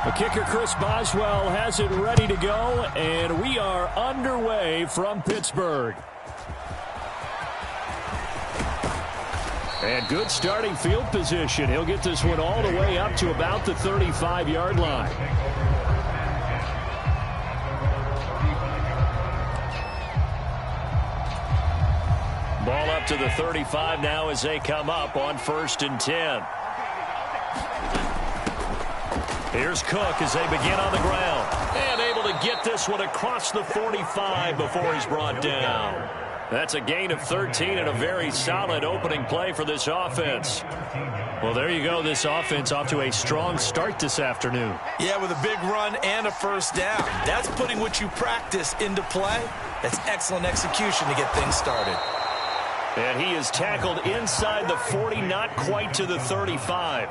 The kicker, Chris Boswell, has it ready to go, and we are underway from Pittsburgh. And good starting field position. He'll get this one all the way up to about the 35-yard line. Ball up to the 35 now as they come up on 1st and 10. Here's Cook as they begin on the ground. And able to get this one across the 45 before he's brought down. That's a gain of 13 and a very solid opening play for this offense. Well, there you go. This offense off to a strong start this afternoon. Yeah, with a big run and a first down. That's putting what you practice into play. That's excellent execution to get things started. And he is tackled inside the 40, not quite to the 35.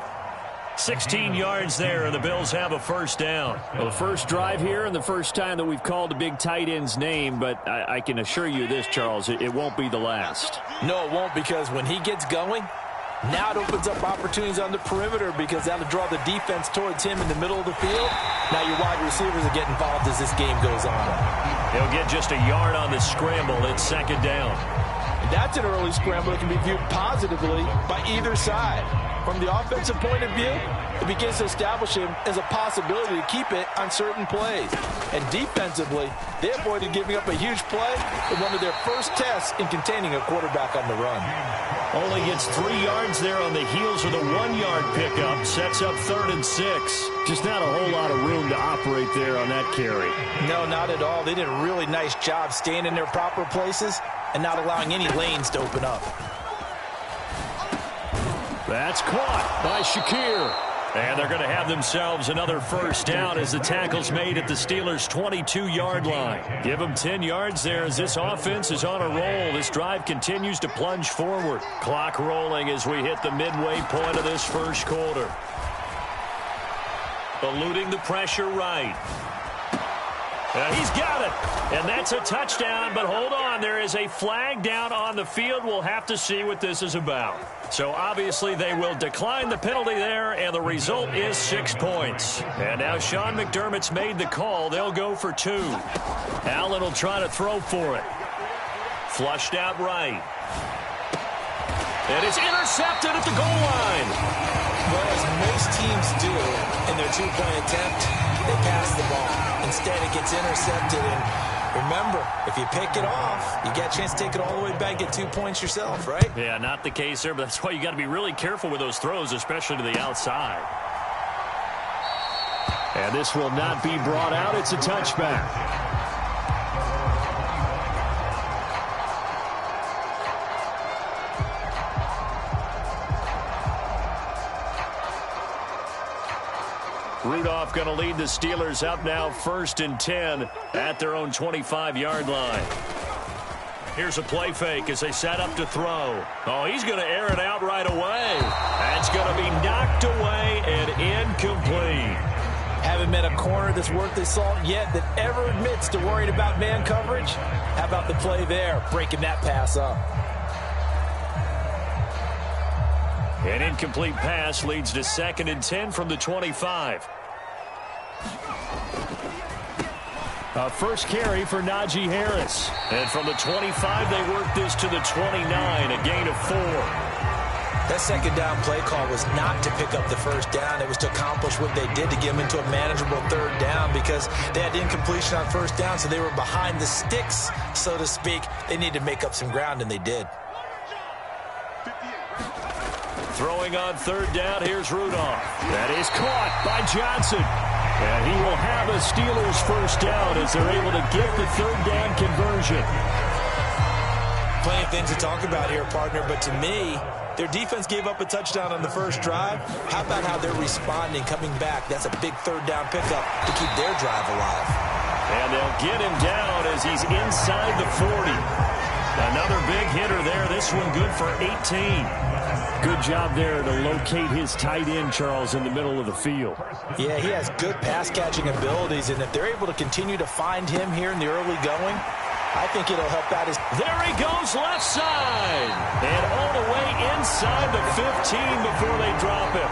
16 yards there, and the Bills have a first down. Well, the first drive here and the first time that we've called a big tight end's name, but I can assure you this, Charles, it won't be the last. No, it won't, because when he gets going, now it opens up opportunities on the perimeter because that'll draw the defense towards him in the middle of the field. Now your wide receivers are getting involved as this game goes on. He'll get just a yard on the scramble. It's 2nd down. That's an early scramble that can be viewed positively by either side. From the offensive point of view, it begins to establish him as a possibility to keep it on certain plays. And defensively, they avoided giving up a huge play in one of their first tests in containing a quarterback on the run. Only gets 3 yards there on the heels of the 1-yard pickup. Sets up 3rd and 6. Just not a whole lot of room to operate there on that carry. No, not at all. They did a really nice job staying in their proper places and not allowing any lanes to open up. That's caught by Shakir. And they're going to have themselves another first down as the tackle's made at the Steelers' 22-yard line. Give them 10 yards there as this offense is on a roll. This drive continues to plunge forward. Clock rolling as we hit the midway point of this first quarter. Eluding the pressure right. He's got it. And that's a touchdown, but hold on. There is a flag down on the field. We'll have to see what this is about. So obviously they will decline the penalty there, and the result is 6 points. And now Sean McDermott's made the call. They'll go for 2. Allen will try to throw for it. Flushed out right. And it's intercepted at the goal line. Well, as most teams do in their 2-point attempt, they pass the ball. Instead, it gets intercepted, and remember, if you pick it off, you get a chance to take it all the way back, get 2 points yourself, right? Yeah, not the case there, but that's why you got to be really careful with those throws, especially to the outside. And this will not be brought out. It's a touchback. Rudolph going to lead the Steelers up now 1st and 10 at their own 25-yard line. Here's a play fake as they set up to throw. Oh, he's going to air it out right away. That's going to be knocked away and incomplete. Haven't met a corner that's worth his salt yet that ever admits to worrying about man coverage. How about the play there, breaking that pass up? An incomplete pass leads to 2nd and 10 from the 25. A first carry for Najee Harris. And from the 25, they work this to the 29, a gain of 4. That 2nd down play call was not to pick up the first down. It was to accomplish what they did to get them into a manageable 3rd down because they had incompletion on 1st down, so they were behind the sticks, so to speak. They needed to make up some ground, and they did. Throwing on 3rd down, here's Rudolph. That is caught by Johnson. And he will have a Steelers first down as they're able to get the 3rd down conversion. Plenty of things to talk about here, partner, but to me, their defense gave up a touchdown on the first drive. How about how they're responding, coming back? That's a big 3rd down pickup to keep their drive alive. And they'll get him down as he's inside the 40. Another big hitter there. This one good for 18. Good job there to locate his tight end, Charles, in the middle of the field. Yeah, he has good pass-catching abilities, and if they're able to continue to find him here in the early going, I think it'll help out his... There he goes, left side. And all the way inside the 15 before they drop him.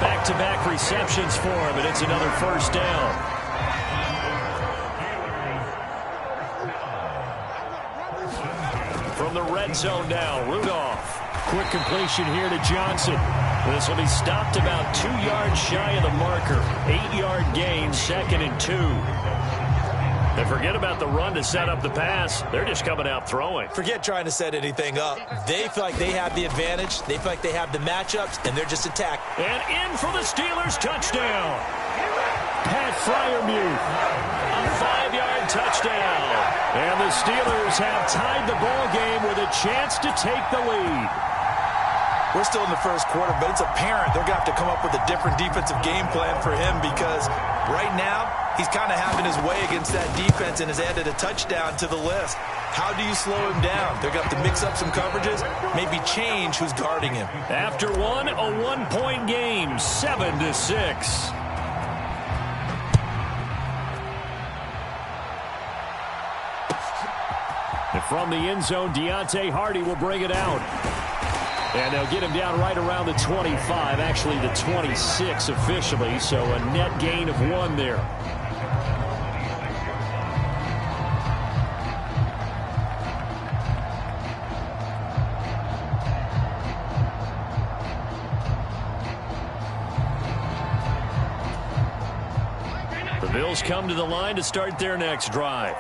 Back-to-back receptions for him, and it's another first down. From the red zone now, Rudolph. Quick completion here to Johnson. This will be stopped about 2 yards shy of the marker. 8-yard gain, 2nd and 2. And forget about the run to set up the pass. They're just coming out throwing. Forget trying to set anything up. They feel like they have the advantage. They feel like they have the matchups, and they're just attacked. And in for the Steelers, touchdown. Pat Freiermuth, a 5-yard touchdown. And the Steelers have tied the ball game with a chance to take the lead. We're still in the first quarter, but it's apparent they're going to have to come up with a different defensive game plan for him because right now he's kind of having his way against that defense and has added a touchdown to the list. How do you slow him down? They're going to have to mix up some coverages, maybe change who's guarding him. After one, a 1-point game, 7-6. And from the end zone, Deontay Hardy will bring it out. And they'll get him down right around the 25, actually the 26 officially, so a net gain of 1 there. The Bills come to the line to start their next drive.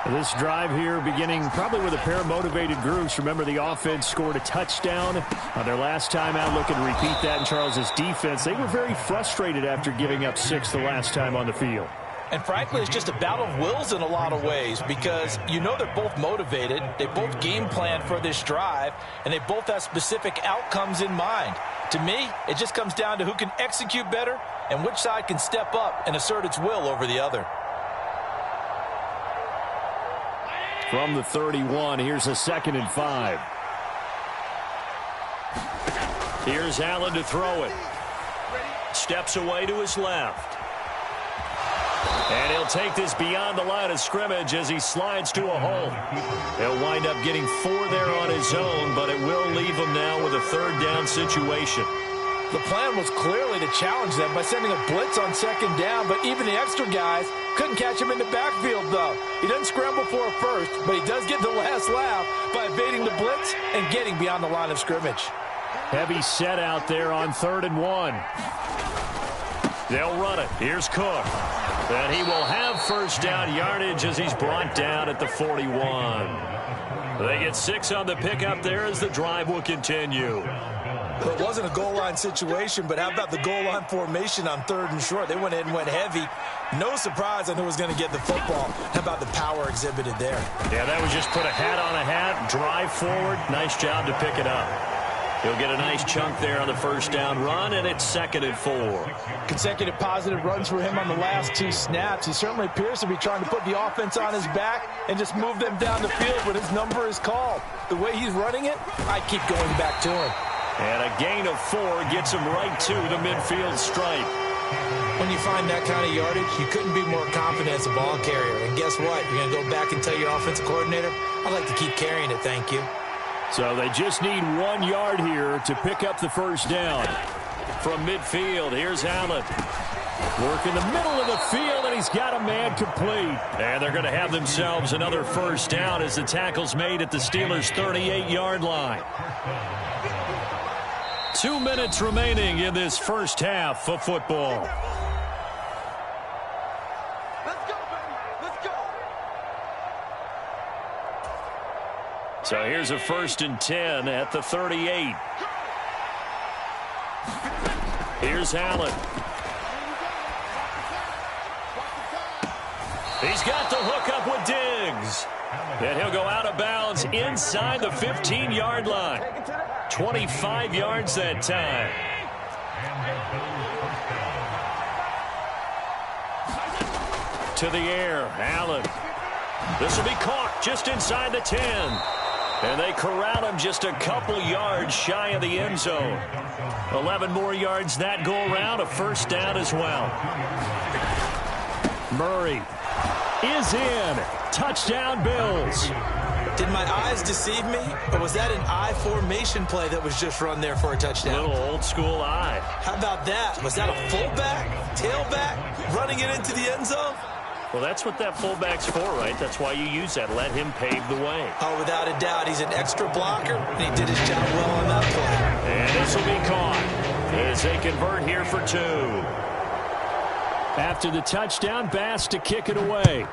This drive here beginning probably with a pair of motivated groups. Remember, the offense scored a touchdown on their last time out. Looking to repeat that in Charles's defense. They were very frustrated after giving up 6 the last time on the field. And frankly, it's just a battle of wills in a lot of ways because you know they're both motivated. They both game plan for this drive, and they both have specific outcomes in mind. To me, it just comes down to who can execute better and which side can step up and assert its will over the other. From the 31, here's a 2nd and 5. Here's Allen to throw it. Steps away to his left. And he'll take this beyond the line of scrimmage as he slides to a hole. He'll wind up getting 4 there on his own, but it will leave him now with a 3rd down situation. The plan was clearly to challenge them by sending a blitz on 2nd down, but even the extra guys couldn't catch him in the backfield, though. He doesn't scramble for a first, but he does get the last laugh by evading the blitz and getting beyond the line of scrimmage. Heavy set out there on 3rd and 1. They'll run it. Here's Cook. And he will have first down yardage as he's brought down at the 41. They get 6 on the pickup there as the drive will continue. It wasn't a goal line situation, but how about the goal line formation on 3rd and short? They went in and went heavy. No surprise on who was going to get the football. How about the power exhibited there? Yeah, that was just put a hat on a hat, drive forward. Nice job to pick it up. He'll get a nice chunk there on the first down run, and it's 2nd and 4. Consecutive positive runs for him on the last 2 snaps. He certainly appears to be trying to put the offense on his back and just move them down the field when his number is called. The way he's running it, I keep going back to him. And a gain of 4 gets him right to the midfield stripe. When you find that kind of yardage, you couldn't be more confident as a ball carrier. And guess what? You're going to go back and tell your offensive coordinator, I'd like to keep carrying it, thank you. So they just need 1 yard here to pick up the first down. From midfield, here's Allen. Work in the middle of the field, and he's got a man complete. And they're going to have themselves another first down as the tackle's made at the Steelers' 38-yard line. 2 minutes remaining in this first half of football. Let's go, baby. Let's go. So here's a 1st and 10 at the 38. Here's Allen. He's got the hook up with Diggs. And he'll go out of bounds inside the 15-yard line. 25 yards that time. To the air, Allen. This will be caught just inside the 10. And they corral him just a couple yards shy of the end zone. 11 more yards that go around, a first down as well. Murray is in. Touchdown, Bills. Did my eyes deceive me, or was that an I formation play that was just run there for a touchdown? Little old school I. How about that? Was that a fullback, tailback, running it into the end zone? Well, that's what that fullback's for, right? That's why you use that. Let him pave the way. Oh, without a doubt, he's an extra blocker, and he did his job well on that play. And this will be caught as they convert here for 2. After the touchdown, Bass to kick it away.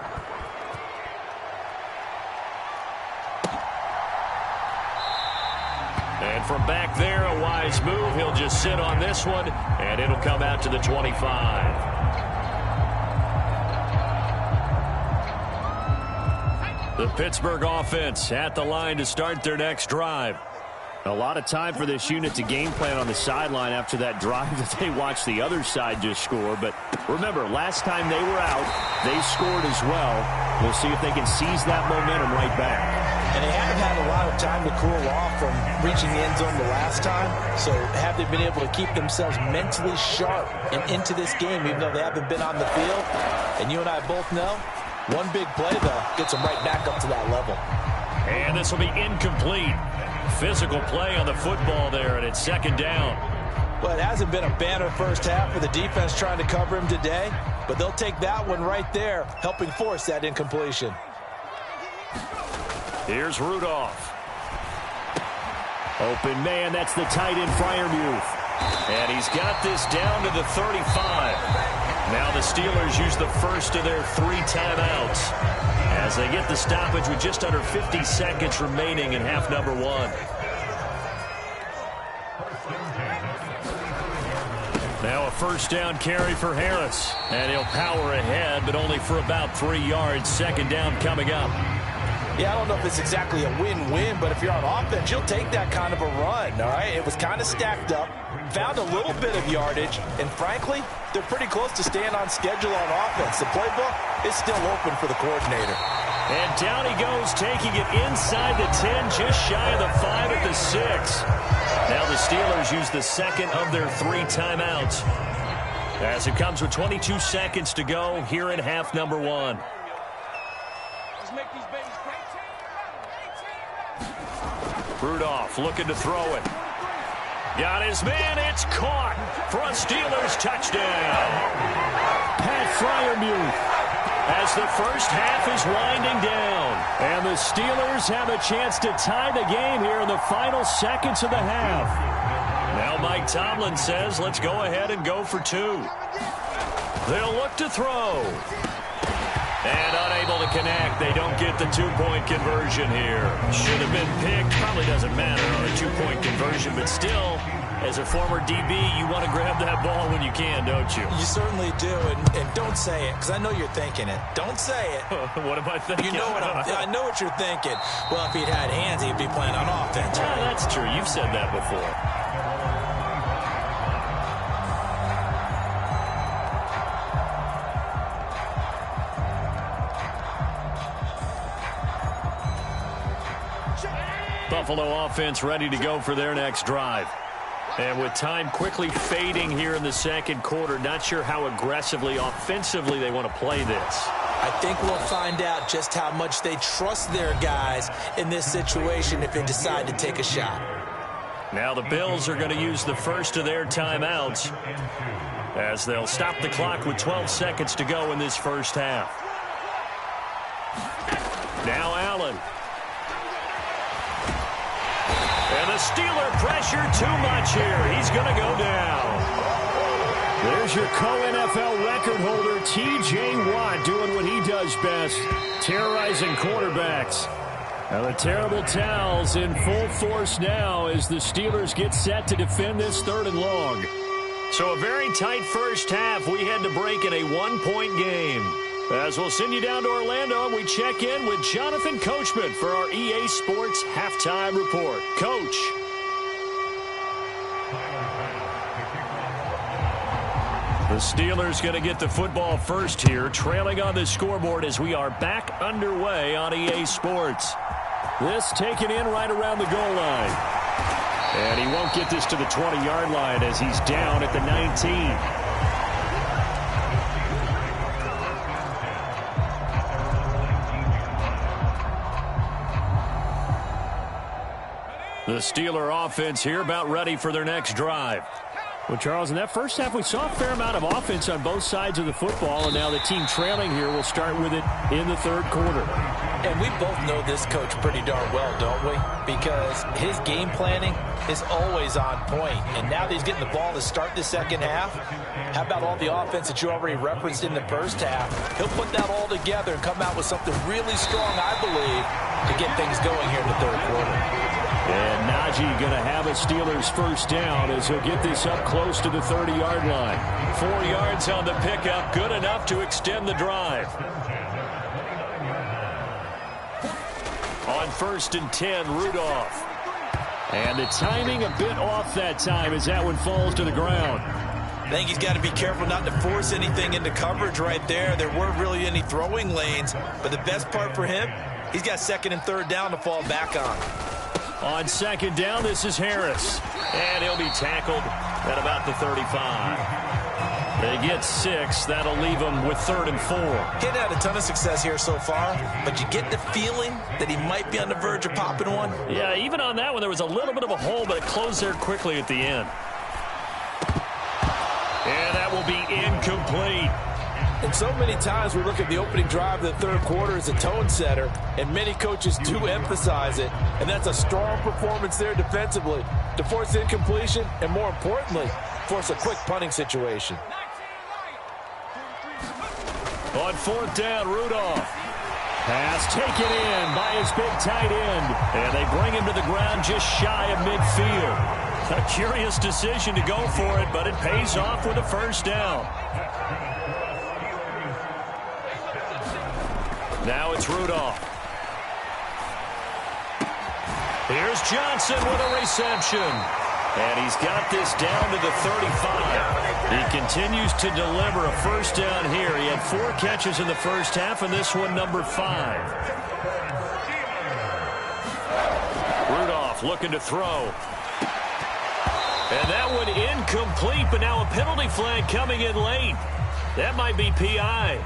And from back there, a wise move. He'll just sit on this one, and it'll come out to the 25. The Pittsburgh offense at the line to start their next drive. A lot of time for this unit to game plan on the sideline after that drive that they watched the other side just score. But remember, last time they were out, they scored as well. We'll see if they can seize that momentum right back. And they haven't had a lot of time to cool off from reaching the end zone the last time. So have they been able to keep themselves mentally sharp and into this game, even though they haven't been on the field? And you and I both know, one big play, though, gets them right back up to that level. And this will be incomplete. Physical play on the football there, and it's second down. Well, it hasn't been a banner first half for the defense trying to cover him today, but they'll take that one right there, helping force that incompletion. Here's Rudolph. Open man, that's the tight end Freiermuth. And he's got this down to the 35. Now the Steelers use the first of their 3 timeouts as they get the stoppage with just under 50 seconds remaining in half number 1. Now a first down carry for Harris. And he'll power ahead, but only for about 3 yards. Second down coming up. Yeah, I don't know if it's exactly a win-win, but if you're on offense, you'll take that kind of a run, all right? It was kind of stacked up, found a little bit of yardage, and frankly, they're pretty close to staying on schedule on offense. The playbook is still open for the coordinator. And down he goes, taking it inside the 10, just shy of the 5 at the 6. Now the Steelers use the second of their 3 timeouts as it comes with 22 seconds to go here in half number 1. Rudolph looking to throw it. Got his man. It's caught for a Steelers touchdown. Pat Freiermuth as the first half is winding down. And the Steelers have a chance to tie the game here in the final seconds of the half. Now Mike Tomlin says, let's go ahead and go for 2. They'll look to throw. And unable to connect. They don't get the 2-point conversion here. Should have been picked. Probably doesn't matter on a 2-point conversion, but still, as a former DB, you want to grab that ball when you can, don't you? You certainly do, and don't say it, because I know you're thinking it. Don't say it. What am I thinking? You know what I know what you're thinking. Well, if he'd had hands, he'd be playing on offense. Yeah, that's true. You've said that before. Buffalo offense ready to go for their next drive. And with time quickly fading here in the second quarter, not sure how aggressively, offensively they want to play this. I think we'll find out just how much they trust their guys in this situation if they decide to take a shot. Now the Bills are going to use the first of their timeouts as they'll stop the clock with 12 seconds to go in this first half. Now Allen. And the Steeler pressure too much here. He's going to go down. There's your co-NFL record holder, T.J. Watt, doing what he does best, terrorizing quarterbacks. Now the terrible towels in full force now as the Steelers get set to defend this 3rd and long. So a very tight first half. We had to break in a 1-point game. As we'll send you down to Orlando, and we check in with Jonathan Coachman for our EA Sports Halftime Report. Coach. The Steelers going to get the football first here, trailing on the scoreboard as we are back underway on EA Sports. This taken in right around the goal line. And he won't get this to the 20-yard line as he's down at the 19. The Steeler offense here about ready for their next drive. Well, Charles, in that first half, we saw a fair amount of offense on both sides of the football, and now the team trailing here will start with it in the third quarter. And we both know this coach pretty darn well, don't we? Because his game planning is always on point. And now that he's getting the ball to start the second half, how about all the offense that you already referenced in the first half? He'll put that all together and come out with something really strong, I believe, to get things going here in the third quarter. And Najee going to have a Steelers first down as he'll get this up close to the 30-yard line. 4 yards on the pickup, good enough to extend the drive. On 1st and 10, Rudolph. And the timing a bit off that time as that one falls to the ground. I think he's got to be careful not to force anything into coverage right there. There weren't really any throwing lanes, but the best part for him, he's got 2nd and 3rd down to fall back on. On 2nd down, this is Harris. And he'll be tackled at about the 35. They get 6. That'll leave them with 3rd and 4. He hadn't had a ton of success here so far, but you get the feeling that he might be on the verge of popping one. Yeah, even on that one, there was a little bit of a hole, but it closed there quickly at the end. And that will be incomplete. And so many times we look at the opening drive of the third quarter as a tone setter, and many coaches do emphasize it. And that's a strong performance there defensively to force incompletion and, more importantly, force a quick punting situation. On 4th down, Rudolph. Pass taken in by his big tight end. And they bring him to the ground just shy of midfield. A curious decision to go for it, but it pays off with a first down. Now it's Rudolph. Here's Johnson with a reception. And he's got this down to the 35. He continues to deliver a first down here. He had 4 catches in the first half, and this one number 5. Rudolph looking to throw. And that one incomplete, but now a penalty flag coming in late. That might be PI.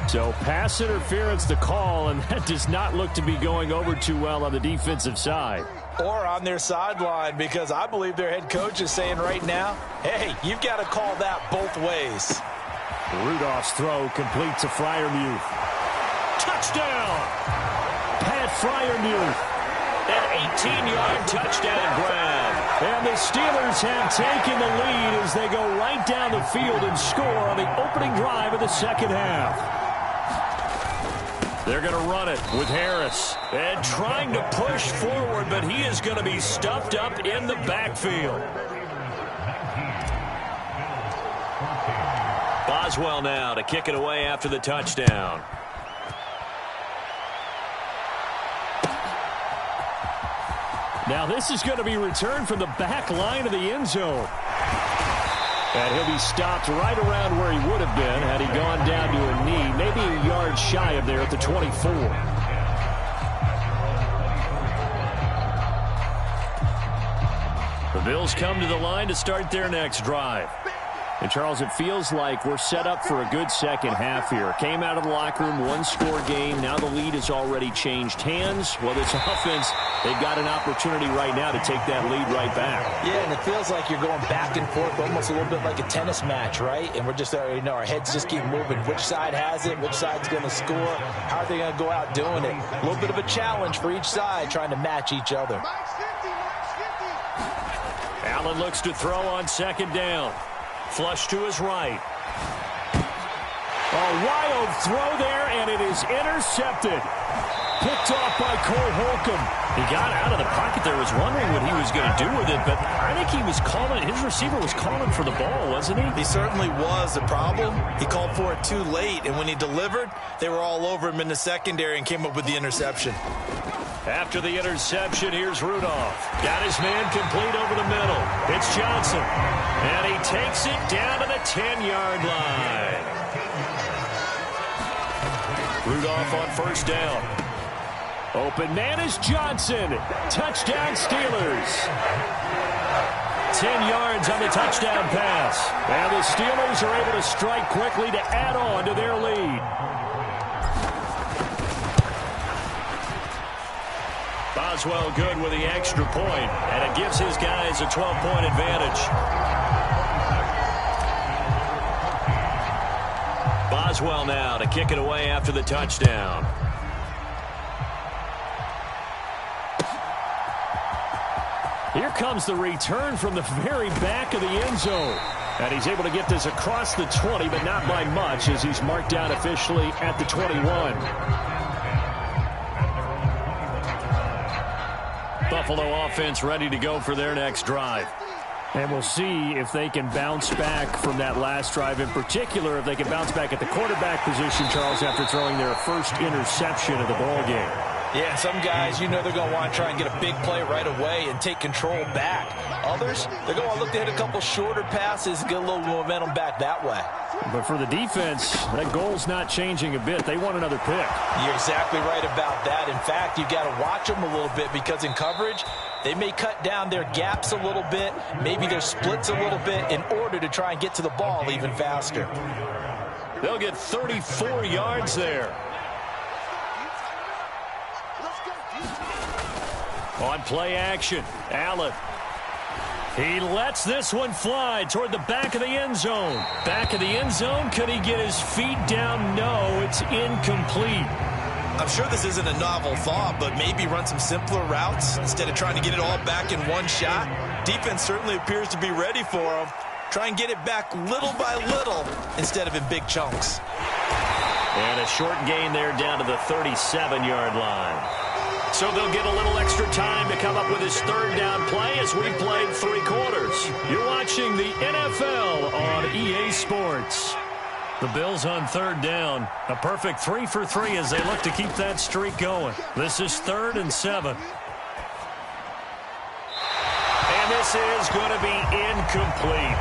So pass interference the call, and that does not look to be going over too well on the defensive side. Or on their sideline, because I believe their head coach is saying right now, hey, you've got to call that both ways. Rudolph's throw complete to Freiermuth. Touchdown! Pat Freiermuth. An 18-yard touchdown grab. And the Steelers have taken the lead as they go right down the field and score on the opening drive of the second half. They're going to run it with Harris. And trying to push forward, but he is going to be stuffed up in the backfield. Boswell now to kick it away after the touchdown. Now this is going to be returned from the back line of the end zone. And he'll be stopped right around where he would have been had he gone down to a knee, maybe a yard shy of there at the 24. The Bills come to the line to start their next drive. And, Charles, it feels like we're set up for a good second half here. Came out of the locker room, 1-score game. Now the lead has already changed hands. Well, this offense, they've got an opportunity right now to take that lead right back. Yeah, and it feels like you're going back and forth, almost a little bit like a tennis match, right? And we're just already know our heads just keep moving. Which side has it? Which side's going to score? How are they going to go out doing it? A little bit of a challenge for each side, trying to match each other. Allen looks to throw on 2nd down. Flush to his right. A wild throw there, and it is intercepted. Picked off by Cole Holcomb. He got out of the pocket there, was wondering what he was going to do with it, but I think he was calling, his receiver was calling for the ball, wasn't he? He certainly was. The problem, he called for it too late, and when he delivered, they were all over him in the secondary and came up with the interception. After the interception, here's Rudolph. Got his man complete over the middle. It's Johnson. And he takes it down to the 10-yard line. Rudolph on 1st down. Open man is Johnson. Touchdown Steelers. 10 yards on the touchdown pass. And the Steelers are able to strike quickly to add on to their lead. Boswell good with the extra point, and it gives his guys a 12-point advantage. Boswell now to kick it away after the touchdown. Here comes the return from the very back of the end zone. And he's able to get this across the 20, but not by much, as he's marked down officially at the 21. Buffalo offense ready to go for their next drive. And we'll see if they can bounce back from that last drive. In particular, if they can bounce back at the quarterback position, Charles, after throwing their first interception of the ballgame. Yeah, some guys, you know they're going to want to try and get a big play right away and take control back. Others, they're going to look to hit a couple shorter passes and get a little momentum back that way. But for the defense, that goal's not changing a bit. They want another pick. You're exactly right about that. In fact, you've got to watch them a little bit because in coverage, they may cut down their gaps a little bit, maybe their splits a little bit in order to try and get to the ball even faster. They'll get 34 yards there. On play action, Allen. He lets this one fly toward the back of the end zone. Back of the end zone, could he get his feet down? No, it's incomplete. I'm sure this isn't a novel thought, but maybe run some simpler routes instead of trying to get it all back in one shot. Defense certainly appears to be ready for him. Try and get it back little by little instead of in big chunks. And a short gain there down to the 37-yard line. So they'll get a little extra time to come up with his third down play as we played 3 quarters. You're watching the NFL on EA Sports. The Bills on third down. A perfect 3 for 3 as they look to keep that streak going. This is 3rd and 7. And this is going to be incomplete.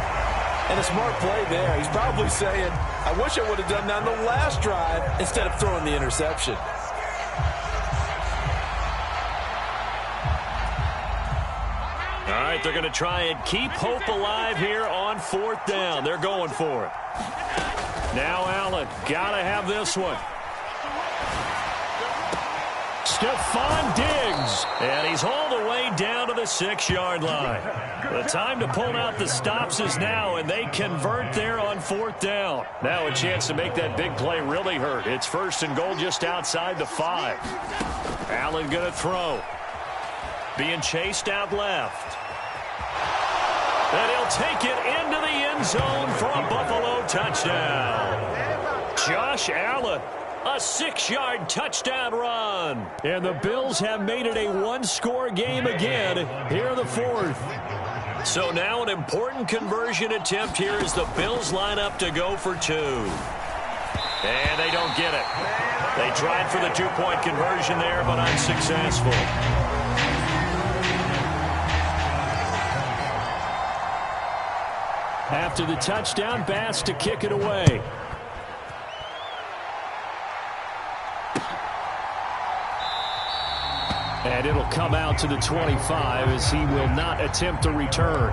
And a smart play there. He's probably saying, I wish I would have done that on the last drive instead of throwing the interception. All right, they're going to try and keep hope alive here on 4th down. They're going for it. Now Allen, got to have this one. Stephon Diggs, and he's all the way down to the 6-yard line. The time to pull out the stops is now, and they convert there on 4th down. Now a chance to make that big play really hurt. It's 1st and goal just outside the 5. Allen going to throw. Being chased out left. And he'll take it into the end zone for a Buffalo touchdown. Josh Allen, a 6-yard touchdown run. And the Bills have made it a 1-score game again here in the 4th. So now an important conversion attempt here as the Bills line up to go for 2. And they don't get it. They tried for the 2-point conversion there, but unsuccessful. After the touchdown, Bass to kick it away. And it'll come out to the 25 as he will not attempt a return.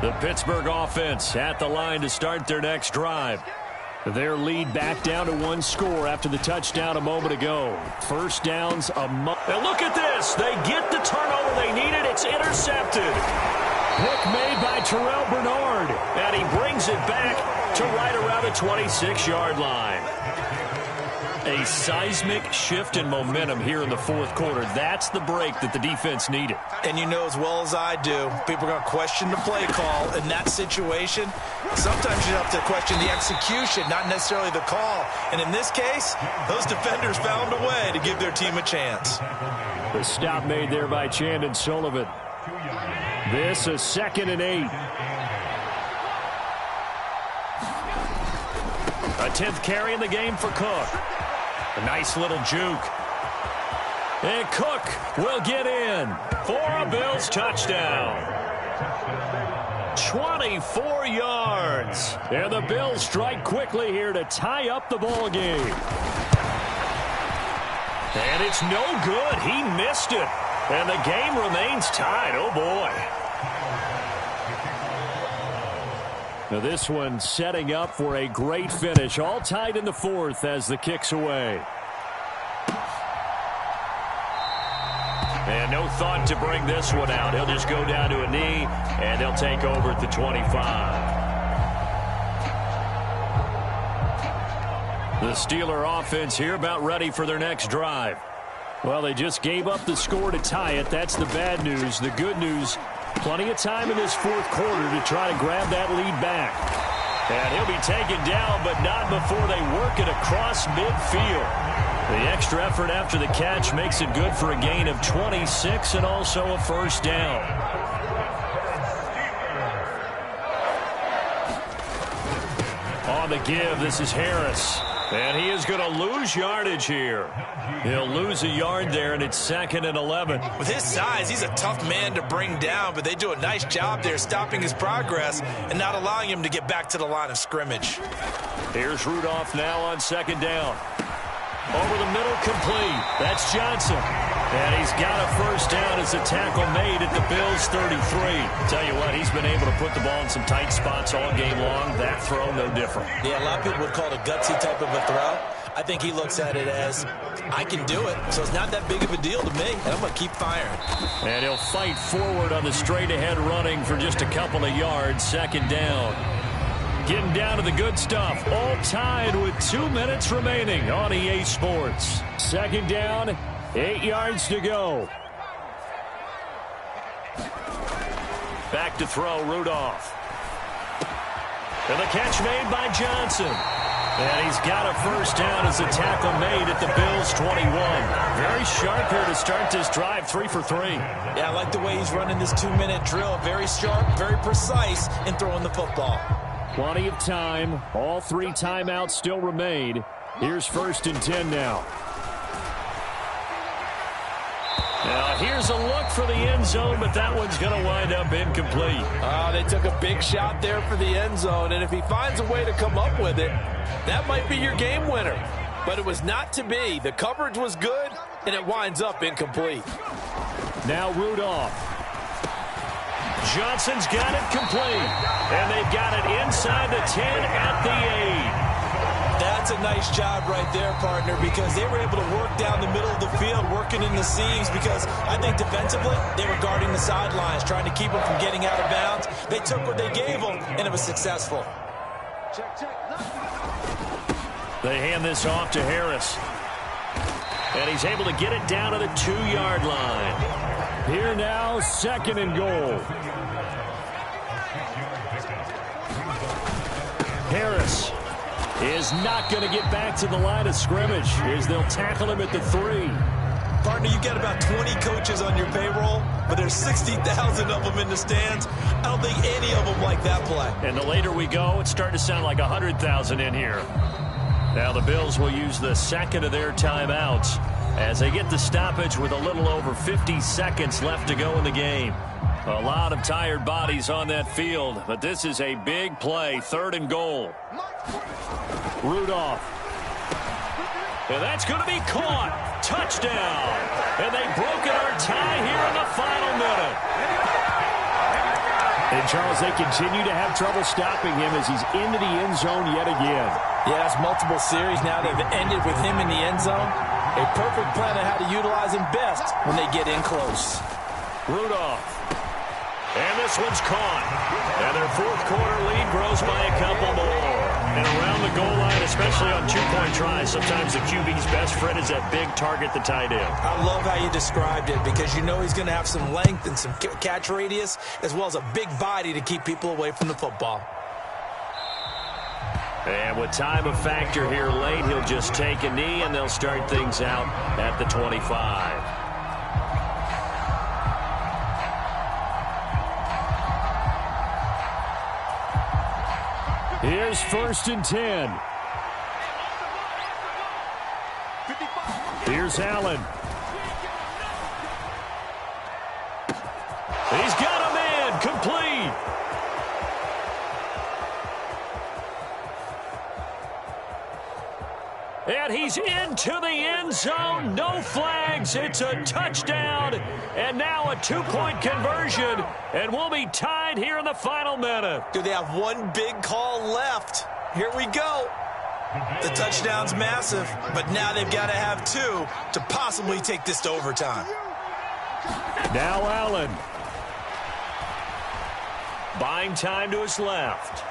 The Pittsburgh offense at the line to start their next drive. Their lead back down to 1 score after the touchdown a moment ago. First downs And look at this. They get the turnover they needed. It's intercepted. Pick made by Terrell Bernard. And he brings it back to right around the 26-yard line. A seismic shift in momentum here in the 4th quarter. That's the break that the defense needed. And you know as well as I do, people are going to question the play call in that situation. Sometimes you have to question the execution, not necessarily the call. And in this case, those defenders found a way to give their team a chance. The stop made there by Chandon Sullivan. This is 2nd and 8. A 10th carry in the game for Cook. A nice little juke. And Cook will get in for a Bills touchdown. 24 yards. And the Bills strike quickly here to tie up the ball game. And it's no good. He missed it. And the game remains tied. Oh, boy. Now this one setting up for a great finish. All tied in the fourth as the kick's away. And no thought to bring this one out. He'll just go down to a knee, and they'll take over at the 25. The Steeler offense here about ready for their next drive. Well, they just gave up the score to tie it. That's the bad news. The good news, plenty of time in this fourth quarter to try to grab that lead back. And he'll be taken down, but not before they work it across midfield. The extra effort after the catch makes it good for a gain of 26 and also a first down. On the give, this is Harris. And he is going to lose yardage here. He'll lose a yard there, and it's 2nd and 11. With his size, he's a tough man to bring down, but they do a nice job there stopping his progress and not allowing him to get back to the line of scrimmage. Here's Rudolph now on 2nd down. Over the middle, complete. That's Johnson. And he's got a first down as a tackle made at the Bills' 33. Tell you what, he's been able to put the ball in some tight spots all game long. That throw, no different. Yeah, a lot of people would call it a gutsy type of a throw. I think he looks at it as, I can do it, so it's not that big of a deal to me, and I'm going to keep firing. And he'll fight forward on the straight-ahead running for just a couple of yards. 2nd down. Getting down to the good stuff. All tied with 2 minutes remaining on EA Sports. 2nd down, 8 yards to go. Back to throw, Rudolph. And the catch made by Johnson. And he's got a first down as a tackle made at the Bills' 21. Very sharp here to start this drive, 3 for 3. Yeah, I like the way he's running this 2-minute drill. Very sharp, very precise in throwing the football. Plenty of time. All 3 timeouts still remain. Here's 1st and 10 now. Now here's a look for the end zone, but that one's going to wind up incomplete. Oh, they took a big shot there for the end zone, and if he finds a way to come up with it, that might be your game winner. But it was not to be. The coverage was good, and it winds up incomplete. Now Rudolph. Johnson's got it complete, and they've got it inside the 10 at the 8. That's a nice job right there, partner, because they were able to work down the middle of the field, working in the seams, because I think defensively they were guarding the sidelines, trying to keep them from getting out of bounds. They took what they gave them, and it was successful. They hand this off to Harris, and he's able to get it down to the 2-yard line. Here now, 2nd and goal. Harris is not going to get back to the line of scrimmage as they'll tackle him at the 3. Partner, you got about 20 coaches on your payroll, but there's 60,000 of them in the stands. I don't think any of them like that play. And the later we go, it's starting to sound like 100,000 in here. Now the Bills will use the 2nd of their timeouts as they get the stoppage with a little over 50 seconds left to go in the game. A lot of tired bodies on that field, but this is a big play, 3rd and goal. Rudolph. And that's going to be caught. Touchdown. And they broke our tie here in the final minute. And, Charles, they continue to have trouble stopping him as he's into the end zone yet again. Yeah, it's multiple series now that have ended with him in the end zone. A perfect plan of how to utilize him best when they get in close. Rudolph. And this one's caught. And their 4th quarter lead grows by a couple more. And around the goal line, especially on 2-point tries, sometimes the QB's best friend is that big target, the tight end. I love how you described it because you know he's going to have some length and some catch radius as well as a big body to keep people away from the football. And with time a factor here late, he'll just take a knee and they'll start things out at the 25. Here's 1st and 10. Here's Allen. He's got a man complete. And And he's into the end zone. No flags. It's a touchdown. And now a two-point conversion. And we'll be tied here in the final minute. Do they have one big call left? Here we go. The touchdown's massive, but now they've got to have two to possibly take this to overtime. Now Allen. Buying time to his left.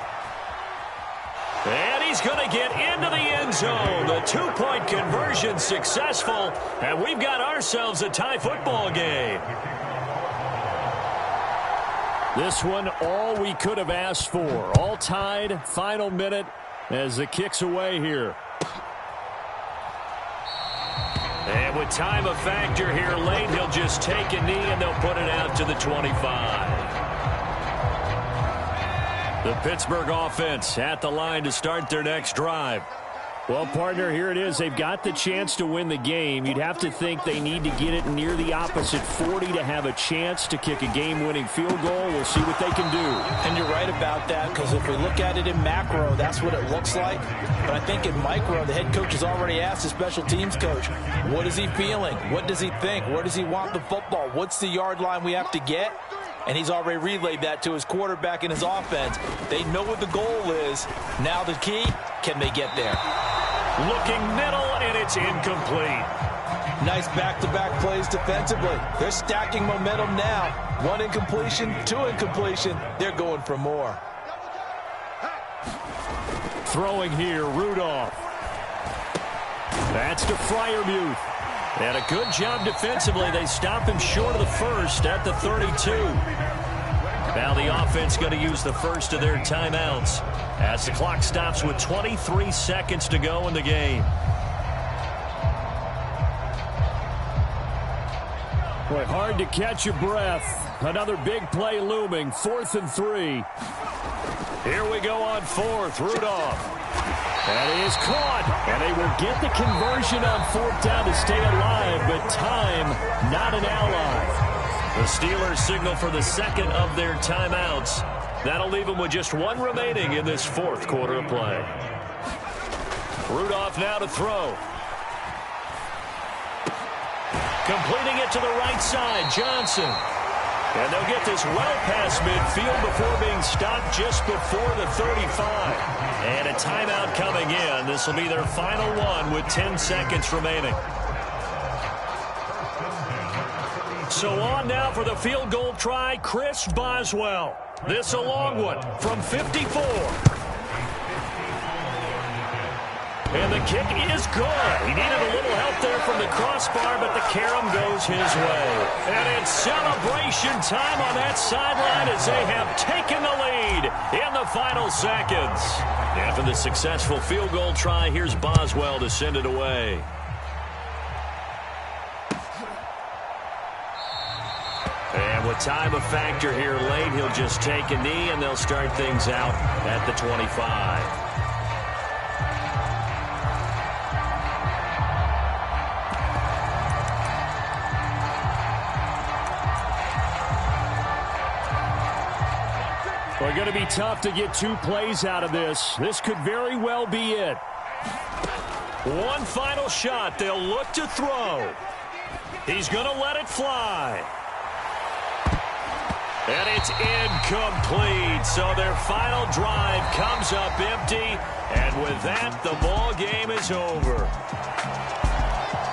And he's going to get into the end zone. The two-point conversion successful, and we've got ourselves a tie football game. This one, all we could have asked for. All tied, final minute as the kick's away here. And with time a factor here late, he'll just take a knee and they'll put it out to the 25. The Pittsburgh offense at the line to start their next drive. Well, partner, here it is. They've got the chance to win the game. You'd have to think they need to get it near the opposite 40 to have a chance to kick a game-winning field goal. We'll see what they can do. And you're right about that, because if we look at it in macro, that's what it looks like. But I think in micro, the head coach has already asked the special teams coach, what is he feeling? What does he think? Where does he want the football? What's the yard line we have to get? And he's already relayed that to his quarterback and his offense. They know what the goal is. Now the key, can they get there? Looking middle, and it's incomplete. Nice back-to-back plays defensively. They're stacking momentum now. One incompletion, two incompletion. They're going for more. Throwing here, Rudolph. That's to Freiermuth. And a good job defensively. They stop him short of the first at the 32. Now the offense going to use the first of their timeouts as the clock stops with 23 seconds to go in the game. Boy, hard to catch your breath. Another big play looming. 4th and 3. Here we go on 4th. Rudolph. And he is caught. And they will get the conversion on 4th down to stay alive, but time not an ally. The Steelers signal for the second of their timeouts. That'll leave them with just one remaining in this 4th quarter of play. Rudolph now to throw. Completing it to the right side, Johnson. And they'll get this well past midfield before being stopped just before the 35. And a timeout coming in. This will be their final one with 10 seconds remaining. So on now for the field goal try, Chris Boswell. This a long one from 54. And the kick is good. He needed a little help there from the crossbar, but the carom goes his way. And it's celebration time on that sideline as they have taken the lead in the final seconds. After the successful field goal try, here's Boswell to send it away. And with time a factor here late, he'll just take a knee and they'll start things out at the 25. Well, going to be tough to get 2 plays out of this. This could very well be it. One final shot. They'll look to throw. He's going to let it fly. And it's incomplete. So their final drive comes up empty. And with that, the ball game is over.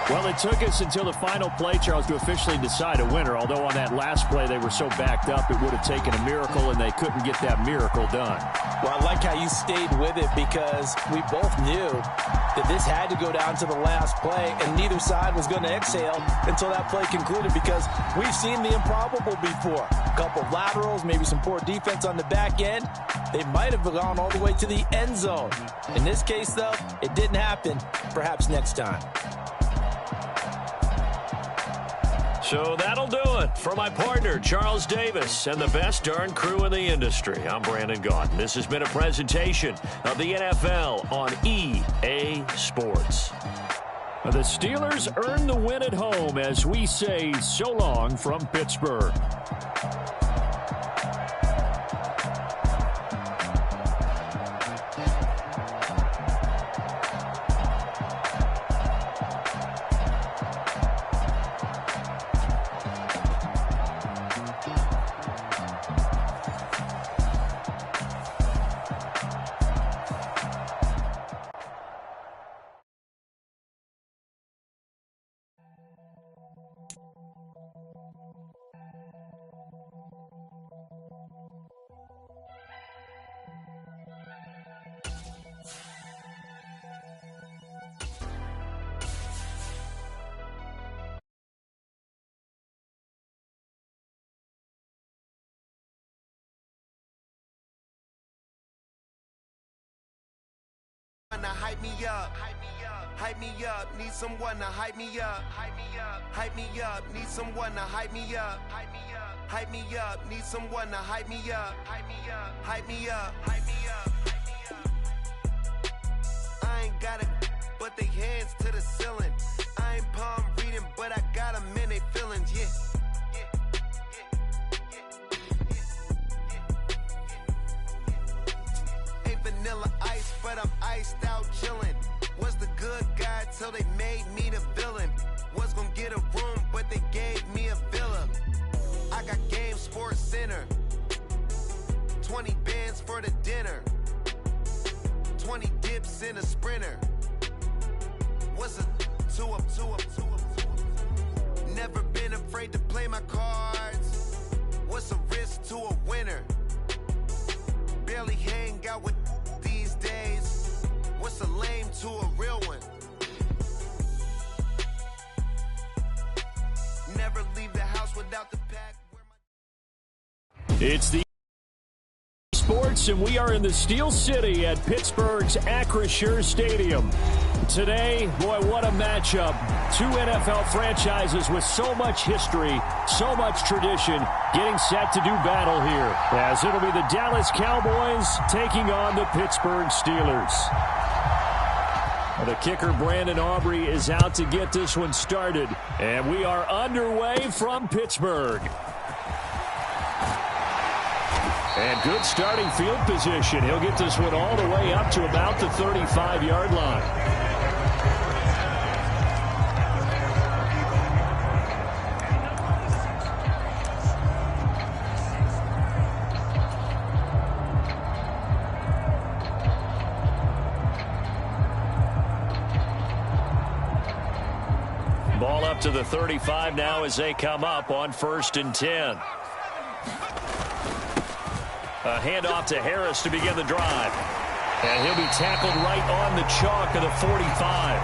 Well, it took us until the final play, Charles, to officially decide a winner. Although on that last play they were so backed up, it would have taken a miracle, and they couldn't get that miracle done. Well, I like how you stayed with it, because we both knew that this had to go down to the last play, and neither side was going to exhale until that play concluded, because we've seen the improbable before. A couple of laterals, maybe some poor defense on the back end. They might have gone all the way to the end zone. In this case, though, it didn't happen. Perhaps next time. So that'll do it for my partner, Charles Davis, and the best darn crew in the industry. I'm Brandon Gaudin. This has been a presentation of the NFL on EA Sports. The Steelers earn the win at home as we say so long from Pittsburgh. someone to hype me up. Hype me up, need someone to hype me up. Hype me up, need someone to hype me up. Hype me up, need someone to hype me up. Hype me up. I ain't got it, but they hands to the ceiling. I ain't palm reading, but I got them in they feelings, yeah. Ain't vanilla ice, but I'm iced out chillin'. Was the good guy till they made me the villain. Was gonna get a room, but they gave me a villa. I got Game Sports Center. 20 bands for the dinner. 20 dips in a sprinter. What's a two up? Never been afraid to play my cards. What's a risk to a winner? Barely hang out with these days. What's a lame to a real one? Never leave the house without the pack. It's the Sports, and we are in the Steel City at Pittsburgh's Acrisure Stadium. Today, boy, what a matchup. Two NFL franchises with so much history, so much tradition, getting set to do battle here, as it'll be the Dallas Cowboys taking on the Pittsburgh Steelers. The kicker, Brandon Aubrey, is out to get this one started, and we are underway from Pittsburgh. And good starting field position. He'll get this one all the way up to about the 35-yard line. Ball up to the 35 now as they come up on 1st and 10. A handoff to Harris to begin the drive. And he'll be tackled right on the chalk of the 45.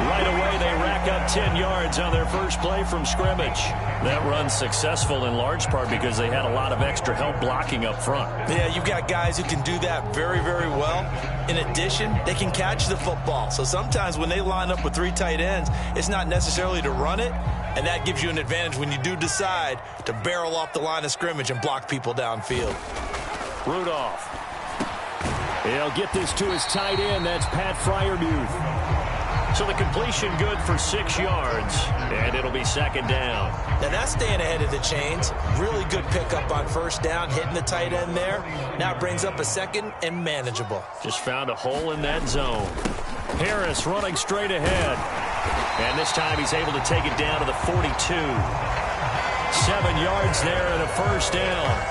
Right away, they rack up 10 yards on their first play from scrimmage. That run's successful in large part because they had a lot of extra help blocking up front. Yeah, you've got guys who can do that very, very well. In addition, they can catch the football. So sometimes when they line up with 3 tight ends, it's not necessarily to run it, and that gives you an advantage when you do decide to barrel off the line of scrimmage and block people downfield. Rudolph. He'll get this to his tight end. That's Pat Freiermuth. So the completion good for 6 yards, and it'll be 2nd down. Now that's staying ahead of the chains. Really good pickup on 1st down, hitting the tight end there. Now it brings up a 2nd and manageable. Just found a hole in that zone. Harris running straight ahead. And this time he's able to take it down to the 42. 7 yards there and a 1st down.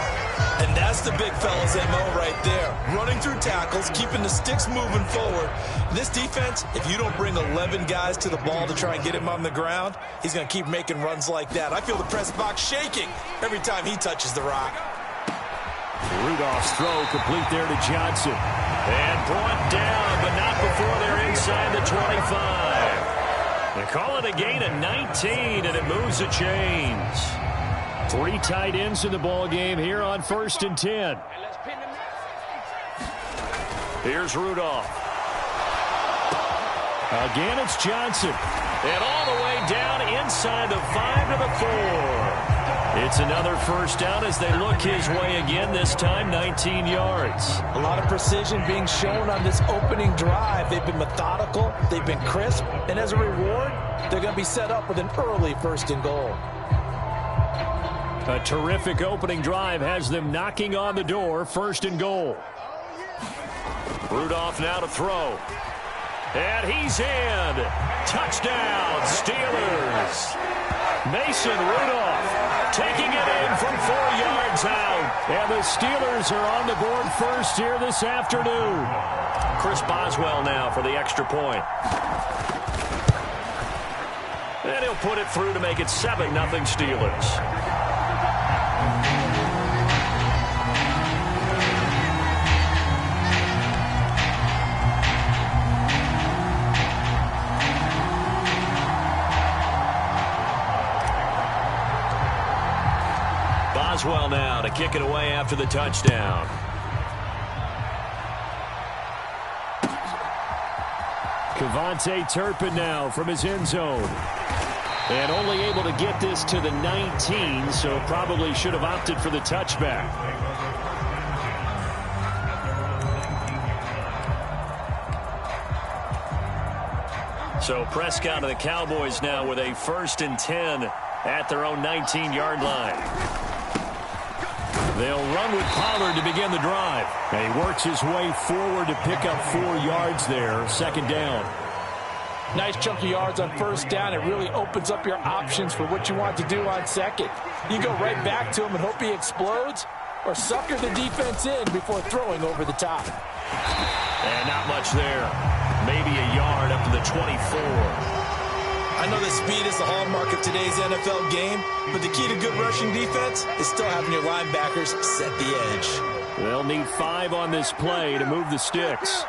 And that's the big fella's MO right there. Running through tackles, keeping the sticks moving forward. This defense, if you don't bring 11 guys to the ball to try and get him on the ground, he's going to keep making runs like that. I feel the press box shaking every time he touches the rock. Rudolph's throw complete there to Johnson. And brought down, but not before they're inside the 25. They call it a gain of 19, and it moves the chains. 3 tight ends in the ball game here on 1st and 10. Here's Rudolph. Again, it's Johnson. And all the way down inside the 5 to the 4. It's another 1st down as they look his way again, this time 19 yards. A lot of precision being shown on this opening drive. They've been methodical, they've been crisp, and as a reward, they're going to be set up with an early 1st and goal. A terrific opening drive has them knocking on the door, 1st and goal. Rudolph now to throw. And he's in. Touchdown, Steelers. Mason Rudolph taking it in from 4 yards out. And the Steelers are on the board first here this afternoon. Chris Boswell now for the extra point. And he'll put it through to make it 7-0 Steelers. Boswell now to kick it away after the touchdown. Kevontae Turpin now from his end zone. And only able to get this to the 19, so probably should have opted for the touchback. So Prescott of the Cowboys now with a 1st and 10 at their own 19-yard line. They'll run with Pollard to begin the drive. And he works his way forward to pick up 4 yards there. 2nd down. Nice chunk of yards on 1st down. It really opens up your options for what you want to do on 2nd. You go right back to him and hope he explodes, or sucker the defense in before throwing over the top. And not much there. Maybe a yard up to the 24. I know that speed is the hallmark of today's NFL game, but the key to good rushing defense is still having your linebackers set the edge. They'll need 5 on this play to move the sticks.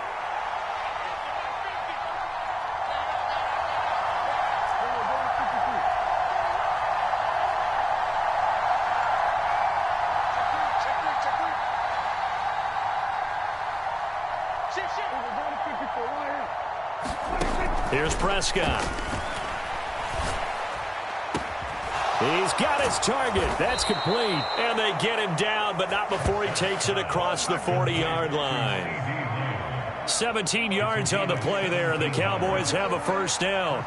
Here's Prescott. He's got his target. That's complete. And they get him down, but not before he takes it across the 40-yard line. 17 yards on the play there, and the Cowboys have a 1st down.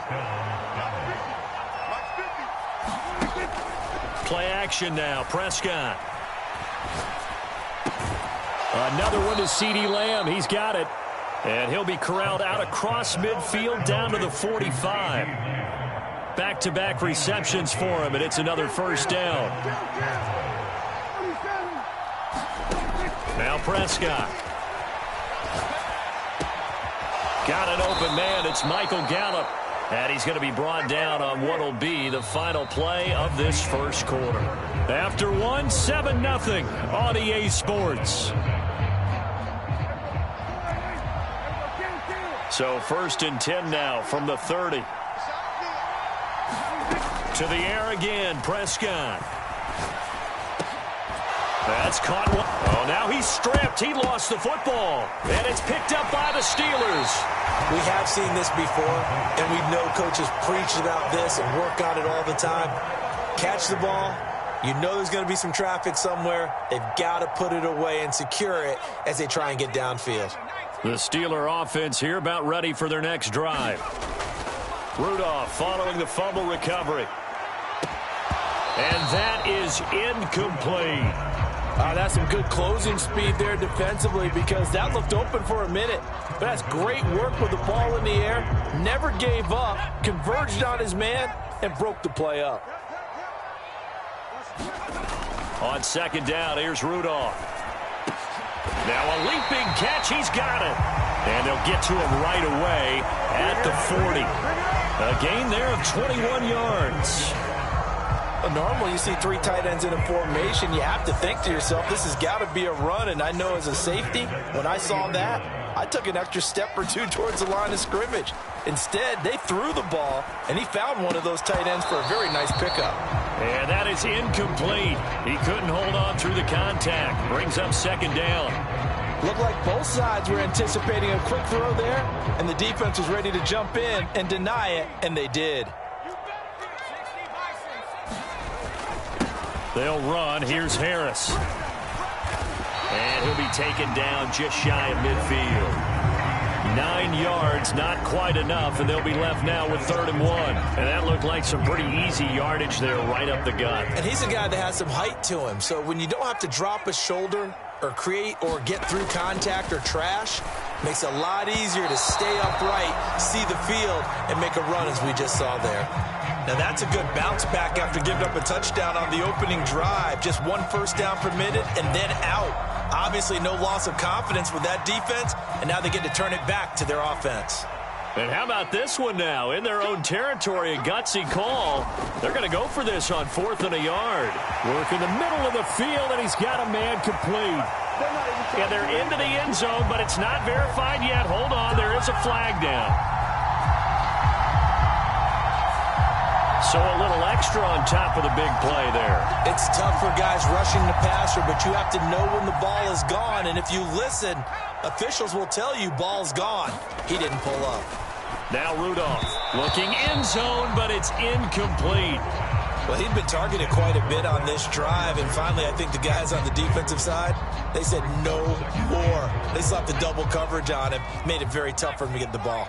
Play action now. Prescott. Another one to CeeDee Lamb. He's got it. And he'll be corralled out across midfield down to the 45. Back-to-back receptions for him, and it's another 1st down. Now Prescott. Got an open man. It's Michael Gallup. And he's going to be brought down on what will be the final play of this 1st quarter. After 1, 7-0 on EA Sports. So 1st and 10 now from the 30. To the air again, Prescott. That's caught. Oh, now he's stripped. He lost the football. And it's picked up by the Steelers. We have seen this before, and we know coaches preach about this and work on it all the time. Catch the ball. You know there's going to be some traffic somewhere. They've got to put it away and secure it as they try and get downfield. The Steeler offense here about ready for their next drive. Rudolph following the fumble recovery. And that is incomplete. That's some good closing speed there defensively, because that looked open for a minute. But that's great work with the ball in the air. Never gave up, converged on his man, and broke the play up. On 2nd down, here's Rudolph. Now a leaping catch. He's got it. And they'll get to him right away at the 40. A gain there of 21 yards. Normally you see 3 tight ends in a formation. You have to think to yourself, this has got to be a run. And I know as a safety, when I saw that, I took an extra step or 2 towards the line of scrimmage. Instead, they threw the ball, and he found one of those tight ends for a very nice pickup. And that is incomplete. He couldn't hold on through the contact. Brings up 2nd down. Looked like both sides were anticipating a quick throw there, and the defense was ready to jump in and deny it, and they did. They'll run. Here's Harris. And he'll be taken down just shy of midfield. 9 yards, not quite enough, and they'll be left now with 3rd and 1. And that looked like some pretty easy yardage there right up the gut. And he's a guy that has some height to him, so when you don't have to drop a shoulder or create or get through contact or trash, makes it a lot easier to stay upright, see the field, and make a run as we just saw there. Now that's a good bounce back after giving up a touchdown on the opening drive. Just 1 first down permitted and then out. Obviously no loss of confidence with that defense, and now they get to turn it back to their offense. And how about this one now? In their own territory, a gutsy call. They're going to go for this on 4th and a yard. Work in the middle of the field, and he's got a man complete. And they're into the end zone, but it's not verified yet. Hold on, there is a flag down. So a little extra on top of the big play there. It's tough for guys rushing the passer, but you have to know when the ball is gone. And if you listen, officials will tell you ball's gone. He didn't pull up. Now Rudolph looking end zone, but it's incomplete. Well, he'd been targeted quite a bit on this drive, and finally I think the guys on the defensive side, they said no more. They slapped the double coverage on him, made it very tough for him to get the ball.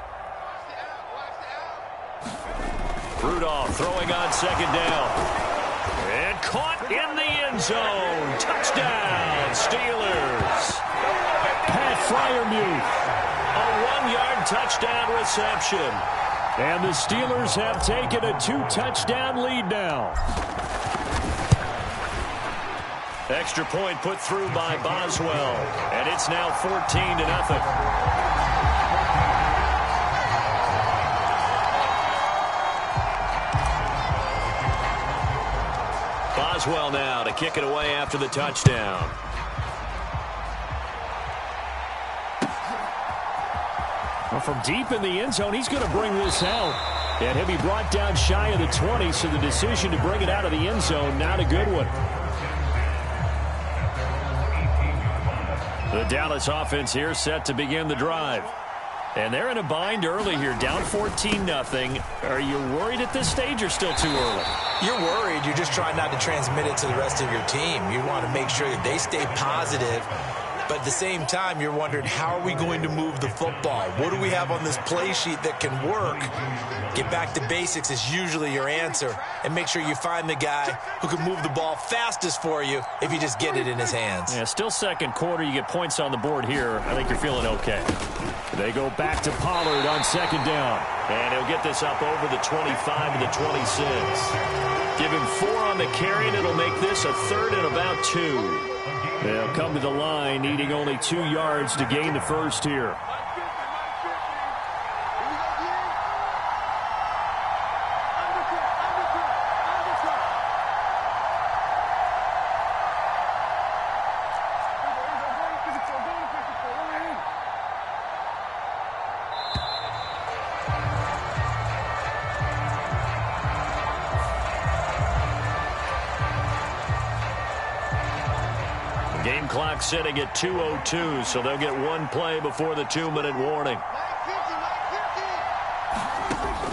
Rudolph throwing on second down. And caught in the end zone. Touchdown, Steelers. Pat Freiermuth. A 1-yard touchdown reception. And the Steelers have taken a 2-touchdown lead now. Extra point put through by Boswell. And it's now 14-0. Boswell now to kick it away after the touchdown. Well, from deep in the end zone, he's going to bring this out. And he'll be brought down shy of the 20, so the decision to bring it out of the end zone, not a good one. The Dallas offense here set to begin the drive. And they're in a bind early here, down 14-0. Are you worried at this stage or still too early? You're worried. You're just trying not to transmit it to the rest of your team. You want to make sure that they stay positive. But at the same time, you're wondering, how are we going to move the football? What do we have on this play sheet that can work? Get back to basics is usually your answer. And make sure you find the guy who can move the ball fastest for you if you just get it in his hands. Yeah, still second quarter. You get points on the board here. I think you're feeling okay. They go back to Pollard on second down. And he'll get this up over the 25 to the 26. Give him 4 on the carry, and it'll make this a 3rd and about 2. They'll come to the line, needing only 2 yards to gain the first here. Game clock sitting at 2:02, so they'll get 1 play before the 2-minute warning.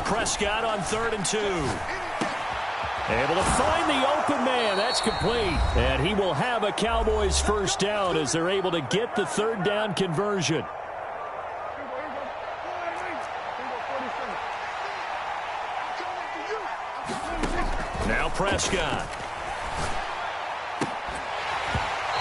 Prescott on 3rd and 2. Able to find the open man. That's complete. And he will have a Cowboys first down as they're able to get the 3rd down conversion. Now Prescott.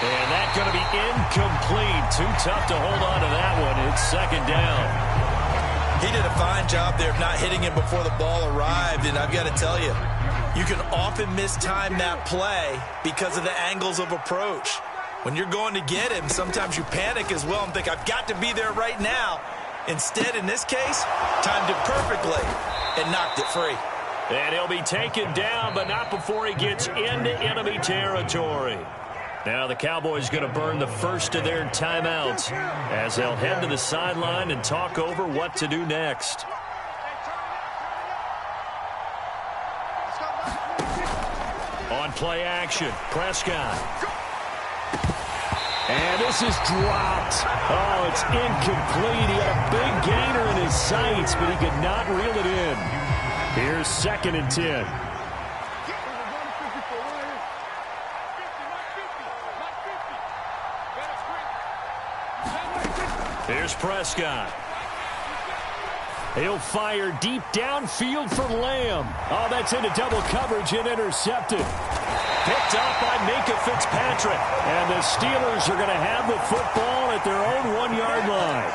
And that's going to be incomplete. Too tough to hold on to that one. It's 2nd down. He did a fine job there of not hitting him before the ball arrived. And I've got to tell you, you can often mistime that play because of the angles of approach. When you're going to get him, sometimes you panic as well and think, I've got to be there right now. Instead, in this case, timed it perfectly and knocked it free. And he'll be taken down, but not before he gets into enemy territory. Now the Cowboys going to burn the first of their timeouts as they'll head to the sideline and talk over what to do next. On play action, Prescott. And this is dropped. Oh, it's incomplete. He had a big gainer in his sights, but he could not reel it in. Here's 2nd and 10. Here's Prescott. He'll fire deep downfield for Lamb. Oh, that's into double coverage and intercepted. Picked up by Minka Fitzpatrick. And the Steelers are going to have the football at their own 1-yard line.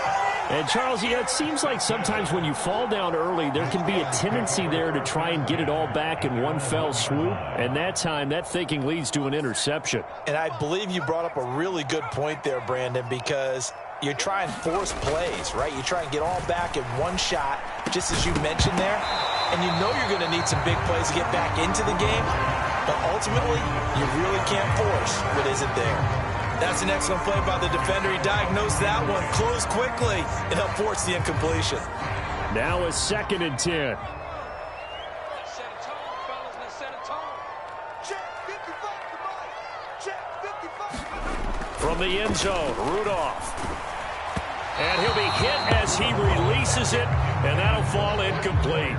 And, Charles, yeah, it seems like sometimes when you fall down early, there can be a tendency there to try and get it all back in one fell swoop. And that time, that thinking leads to an interception. And I believe you brought up a really good point there, Brandon, because you try and force plays, right? You try and get all back in one shot, just as you mentioned there. And you know you're going to need some big plays to get back into the game. But ultimately, you really can't force what isn't there. That's an excellent play by the defender. He diagnosed that one, closed quickly, and helped force the incompletion. Now a 2nd and 10. From the end zone, Rudolph. And he'll be hit as he releases it and that'll fall incomplete.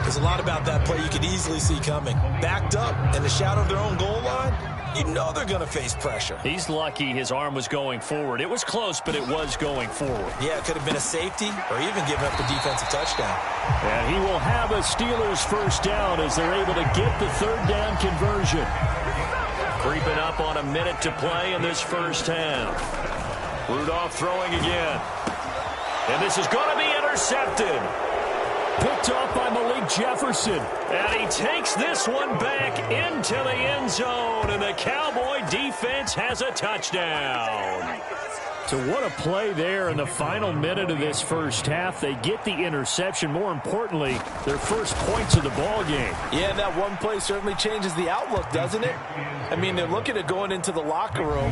There's a lot about that play you could easily see coming. Backed up in the shadow of their own goal line, you know they're going to face pressure. He's lucky his arm was going forward. It was close, but it was going forward. Yeah, it could have been a safety or even given up a defensive touchdown. And he will have a Steelers first down as they're able to get the third down conversion. Creeping up on a minute to play in this first half. Rudolph throwing again. And this is going to be intercepted. Picked off by Malik Jefferson. And he takes this one back into the end zone. And the Cowboy defense has a touchdown. So what a play there in the final minute of this first half. They get the interception. More importantly, their first points of the ball game. Yeah, that one play certainly changes the outlook, doesn't it? I mean, they're looking at going into the locker room.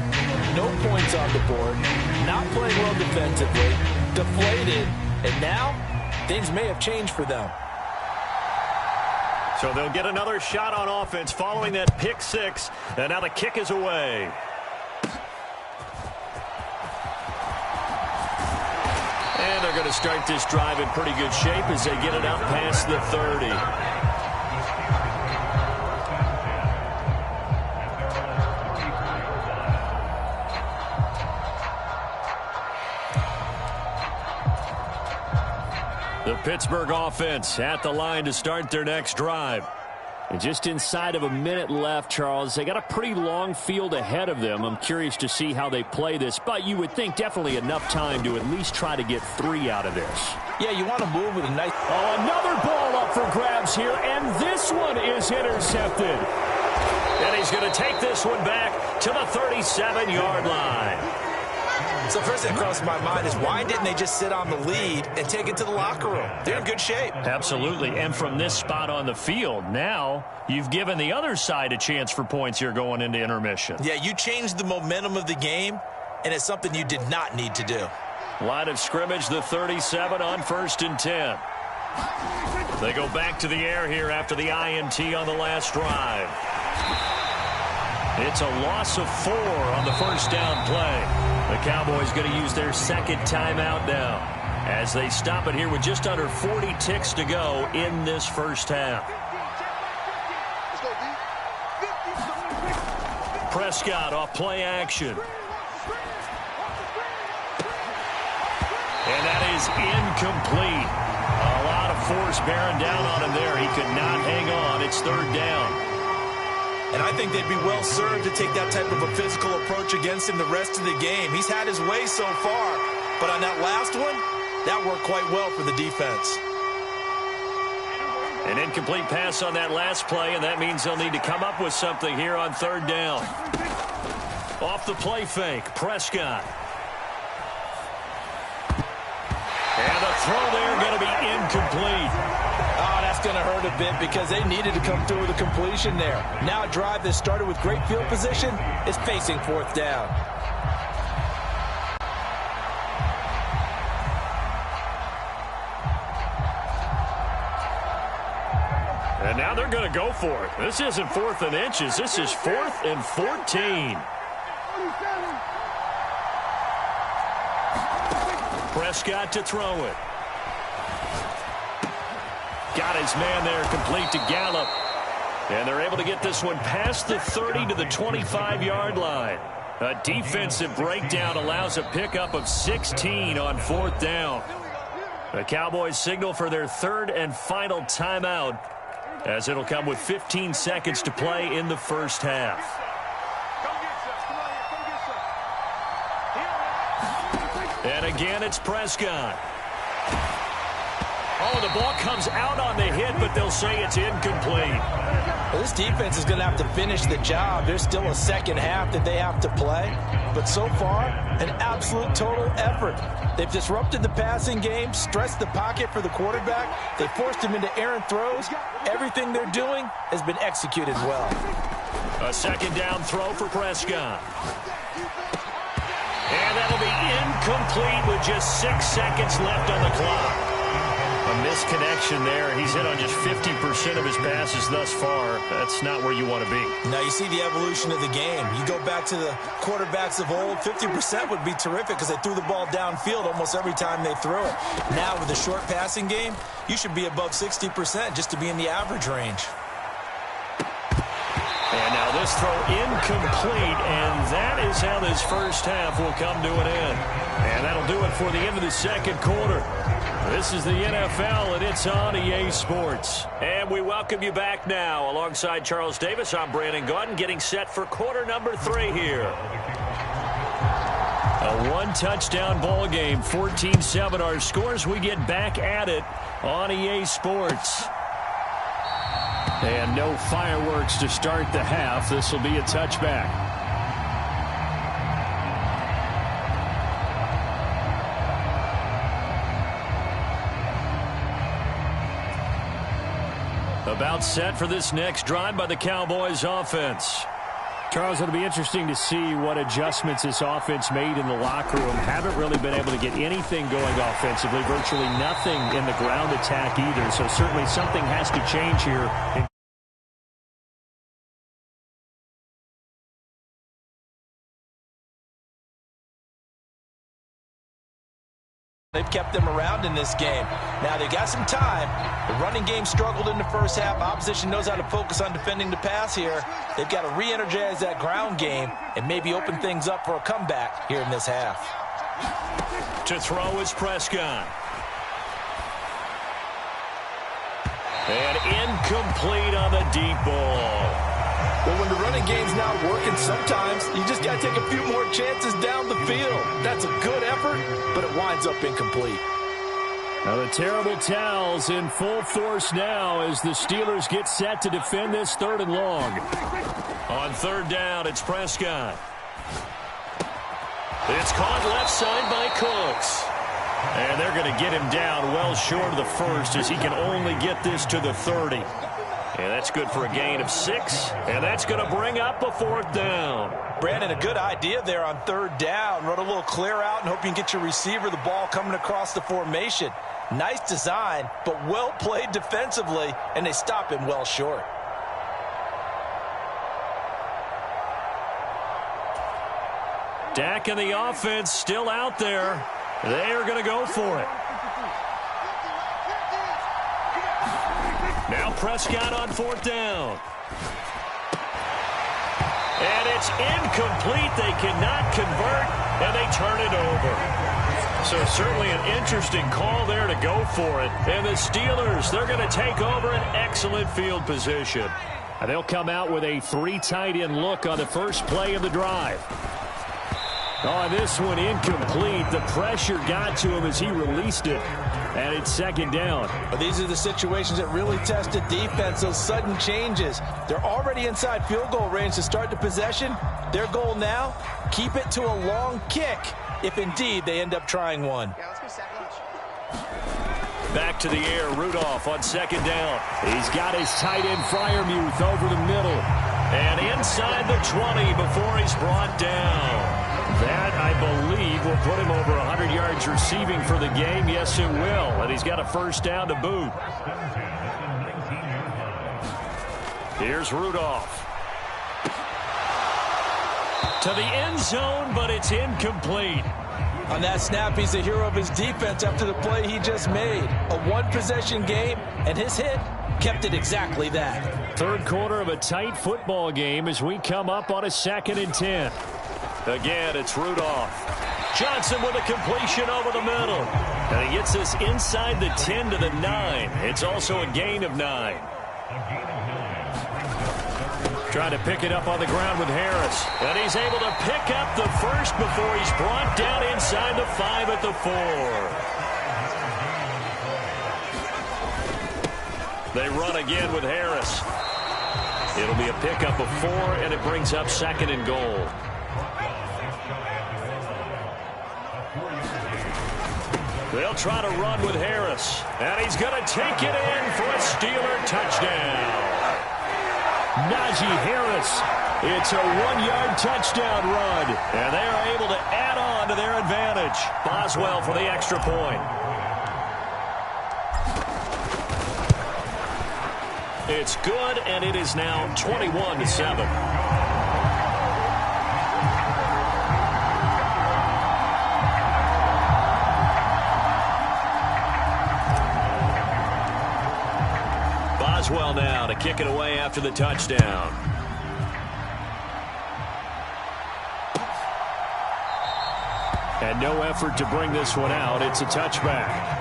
No points on the board. Not playing well defensively. Deflated. And now, things may have changed for them. So they'll get another shot on offense following that pick six. And now the kick is away. And they're going to start this drive in pretty good shape as they get it out past the 30. The Pittsburgh offense at the line to start their next drive. And just inside of a minute left, Charles. They got a pretty long field ahead of them. I'm curious to see how they play this, but you would think definitely enough time to at least try to get 3 out of this. Yeah, you want to move with a nice... Oh, another ball up for grabs here, and this one is intercepted. And he's going to take this one back to the 37-yard line. So first thing that crossed my mind is why didn't they just sit on the lead and take it to the locker room? They're in good shape. Absolutely. And from this spot on the field, now you've given the other side a chance for points here going into intermission. Yeah, you changed the momentum of the game, and it's something you did not need to do. Line of scrimmage, the 37 on 1st and 10. They go back to the air here after the INT on the last drive. It's a loss of 4 on the first down play. The Cowboys going to use their second timeout now as they stop it here with just under 40 ticks to go in this first half. Prescott off play action. And that is incomplete. A lot of force bearing down on him there. He could not hang on. It's 3rd down. And I think they'd be well served to take that type of a physical approach against him the rest of the game. He's had his way so far, but on that last one, that worked quite well for the defense. An incomplete pass on that last play, and that means they'll need to come up with something here on 3rd down. Off the play fake, Prescott. And the throw there going to be incomplete. Oh, that's going to hurt a bit because they needed to come through with a completion there. Now a drive that started with great field position is facing 4th down. And now they're going to go for it. This isn't 4th and inches. This is 4th and 14. Prescott to throw it. Got his man there, complete to Gallup. And they're able to get this one past the 30 to the 25-yard line. A defensive breakdown allows a pickup of 16 on 4th down. The Cowboys signal for their 3rd and final timeout, as it'll come with 15 seconds to play in the first half. And again, it's Prescott. Oh, the ball comes out on the hit, but they'll say it's incomplete. Well, this defense is going to have to finish the job. There's still a second half that they have to play. But so far, an absolute total effort. They've disrupted the passing game, stressed the pocket for the quarterback. They forced him into errant throws. Everything they're doing has been executed well. A 2nd down throw for Prescott. And that'll be incomplete with just 6 seconds left on the clock. A A misconnection there. He's hit on just 50% of his passes thus far. That's not where you want to be. Now you see the evolution of the game. You go back to the quarterbacks of old, 50% would be terrific because they threw the ball downfield almost every time they threw it. Now with the short passing game, you should be above 60% just to be in the average range. And now this throw incomplete, and that is how this first half will come to an end. And that'll do it for the end of the second quarter. This is the NFL, and it's on EA Sports. And we welcome you back now. Alongside Charles Davis, I'm Brandon Gaudin, getting set for quarter number 3 here. A one-touchdown ball game, 14-7 our scores. We get back at it on EA Sports. And no fireworks to start the half. This will be a touchback. About set for this next drive by the Cowboys offense. Charles, it'll be interesting to see what adjustments this offense made in the locker room. Haven't really been able to get anything going offensively. Virtually nothing in the ground attack either. So certainly something has to change here. They've kept them around in this game. Now they got some time. The running game struggled in the first half. Opposition knows how to focus on defending the pass here. They've got to re-energize that ground game and maybe open things up for a comeback here in this half. To throw is Prescott. And incomplete on the deep ball. Well, when the running game's not working, sometimes you just got to take a few more chances down the field. That's a good effort, but it winds up incomplete. Now the terrible towels in full force now as the Steelers get set to defend this 3rd and long. On 3rd down, it's Prescott. It's caught left side by Cooks. And they're going to get him down well short of the first as he can only get this to the 30. And that's good for a gain of 6. And that's going to bring up a 4th down. Brandon, a good idea there on 3rd down. Run a little clear out and hope you can get your receiver the ball coming across the formation. Nice design, but well played defensively, and they stop him well short. Dak and the offense still out there. They are going to go for it. Now Prescott on 4th down. And it's incomplete. They cannot convert, and they turn it over. So certainly an interesting call there to go for it. And the Steelers, they're going to take over an excellent field position. And they'll come out with a 3 tight end look on the first play of the drive. Oh, this one incomplete. The pressure got to him as he released it. And it's 2nd down. Well, these are the situations that really test the defense, those sudden changes. They're already inside field goal range to start the possession. Their goal now, keep it to a long kick, if indeed they end up trying one. Back to the air, Rudolph on 2nd down. He's got his tight end Freiermuth over the middle. And inside the 20 before he's brought down. That, I believe, will put him over 100 yards receiving for the game. Yes, it will. And he's got a 1st down to boot. Here's Rudolph. To the end zone, but it's incomplete. On that snap, he's the hero of his defense after the play he just made. A one-possession game, and his hit kept it exactly that. 3rd quarter of a tight football game as we come up on a 2nd and 10. Again, it's Rudolph. Johnson with a completion over the middle. And he gets this inside the 10 to the 9. It's also a gain of 9. Trying to pick it up on the ground with Harris. And he's able to pick up the first before he's brought down inside the 5 at the 4. They run again with Harris. It'll be a pickup of 4, and it brings up 2nd and goal. They'll try to run with Harris. And he's going to take it in for a Steeler touchdown. Najee Harris. It's a 1-yard touchdown run. And they are able to add on to their advantage. Boswell for the extra point. It's good, and it is now 21-7. Boswell now to kick it away after the touchdown. And no effort to bring this one out. It's a touchback.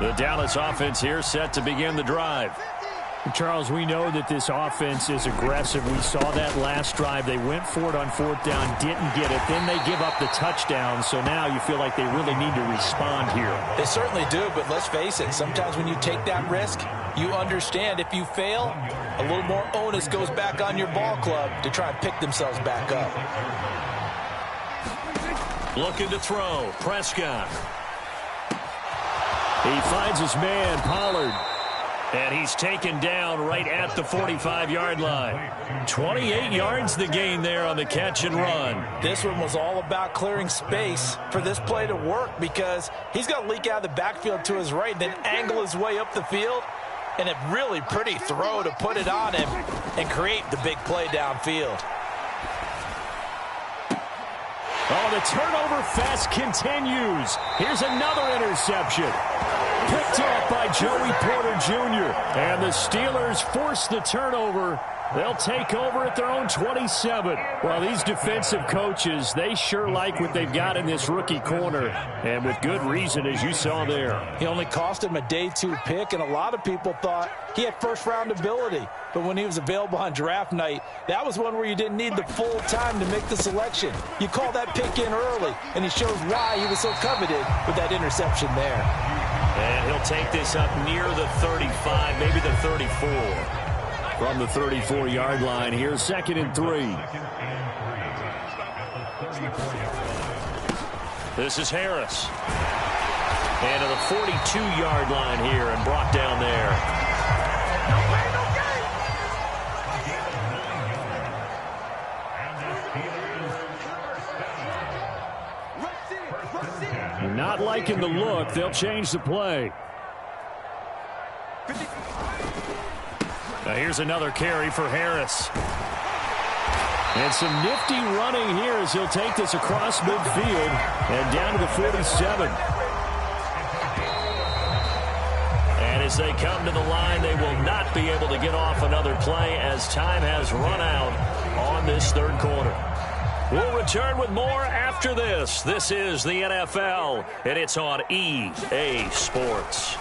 The Dallas offense here set to begin the drive. Charles, we know that this offense is aggressive. We saw that last drive. They went for it on fourth down, didn't get it. Then they give up the touchdown. So now you feel like they really need to respond here. They certainly do, but let's face it. Sometimes when you take that risk, you understand if you fail, a little more onus goes back on your ball club to try and pick themselves back up. Looking to throw. Prescott. He finds his man, Pollard. And he's taken down right at the 45-yard line. 28 yards the gain there on the catch and run. This one was all about clearing space for this play to work because he's going to leak out of the backfield to his right and then angle his way up the field. And a really pretty throw to put it on him and create the big play downfield. Oh, the turnover fest continues. Here's another interception. Picked off by Joey Porter Jr. And the Steelers force the turnover. They'll take over at their own 27. Well, these defensive coaches, they sure like what they've got in this rookie corner. And with good reason, as you saw there. He only cost him a day 2 pick, and a lot of people thought he had first-round ability. But when he was available on draft night, that was one where you didn't need the full time to make the selection. You call that pick in early, and he shows why he was so coveted with that interception there. And he'll take this up near the 35, maybe the 34. From the 34-yard line here, 2nd and 3. This is Harris. And to the 42-yard line here and brought down there. Not liking the look. They'll change the play. Now here's another carry for Harris. And some nifty running here as he'll take this across midfield and down to the 47. And as they come to the line, they will not be able to get off another play as time has run out on this third quarter. We'll return with more after this. This is the NFL, and it's on EA Sports.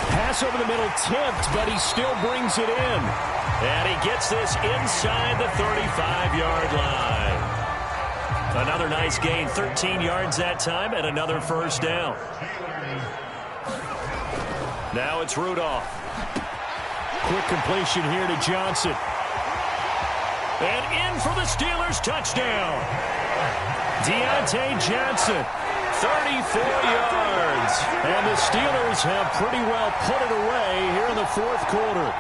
Pass over the middle tipped, but he still brings it in. And he gets this inside the 35-yard line. Another nice gain, 13 yards that time, and another first down. Now it's Rudolph. Quick completion here to Johnson. And in for the Steelers touchdown. Deontay Johnson, 34 yards. And the Steelers have pretty well put it away here in the fourth quarter.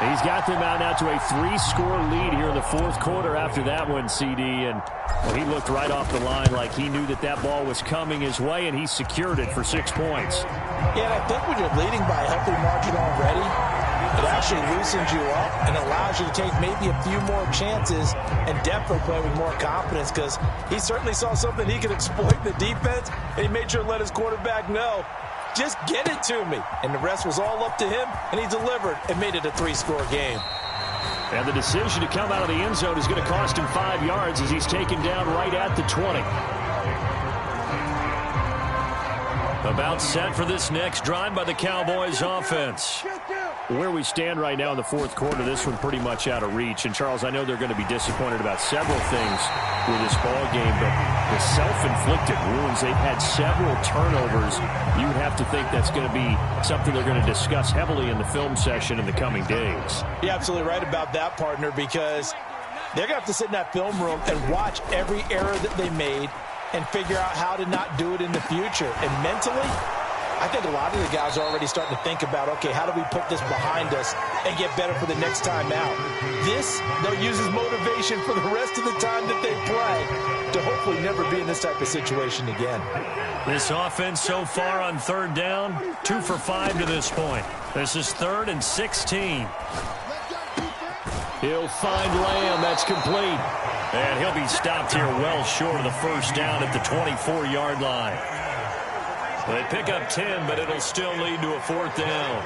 He's got them out now to a 3-score lead here in the fourth quarter after that one, CD. And well, he looked right off the line like he knew that that ball was coming his way, and he secured it for 6 points. Yeah, and I think when you're leading by a healthy margin already, it actually loosens you up and allows you to take maybe a few more chances and definitely play with more confidence because he certainly saw something he could exploit in the defense, and he made sure to let his quarterback know, just get it to me. And the rest was all up to him, and he delivered and made it a 3-score game. And the decision to come out of the end zone is going to cost him 5 yards as he's taken down right at the 20. About set for this next drive by the Cowboys offense. Where we stand right now in the fourth quarter, this one pretty much out of reach. And, Charles, I know they're going to be disappointed about several things with this ball game, but the self-inflicted wounds, they've had several turnovers. You would have to think that's going to be something they're going to discuss heavily in the film session in the coming days. You're absolutely right about that, partner, because they're going to have to sit in that film room and watch every error that they made and figure out how to not do it in the future. And mentally, I think a lot of the guys are already starting to think about, okay, how do we put this behind us and get better for the next time out? This, they'll use as motivation for the rest of the time that they play to hopefully never be in this type of situation again. This offense so far on third down, 2 for 5 to this point. This is 3rd and 16. He'll find Lamb. That's complete. And he'll be stopped here well short of the first down at the 24-yard line. They pick up 10, but it'll still lead to a 4th down.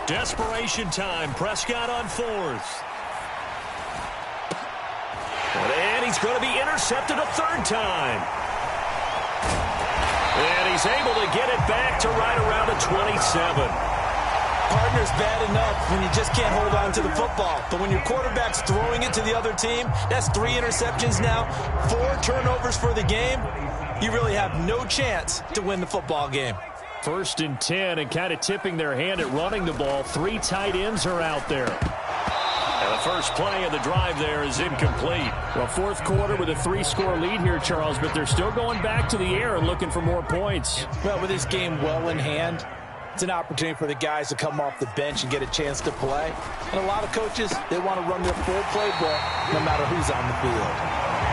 Desperation time. Prescott on 4th. And he's going to be intercepted a 3rd time. And he's able to get it back to right around the 27. Partner's bad enough when you just can't hold on to the football. But when your quarterback's throwing it to the other team, that's 3 interceptions now, 4 turnovers for the game. You really have no chance to win the football game. 1st and 10, and kind of tipping their hand at running the ball. 3 tight ends are out there. And the first play of the drive there is incomplete. Well, 4th quarter with a 3-score lead here, Charles, but they're still going back to the air and looking for more points. Well, with this game well in hand, it's an opportunity for the guys to come off the bench and get a chance to play. And a lot of coaches, they want to run their full playbook no matter who's on the field.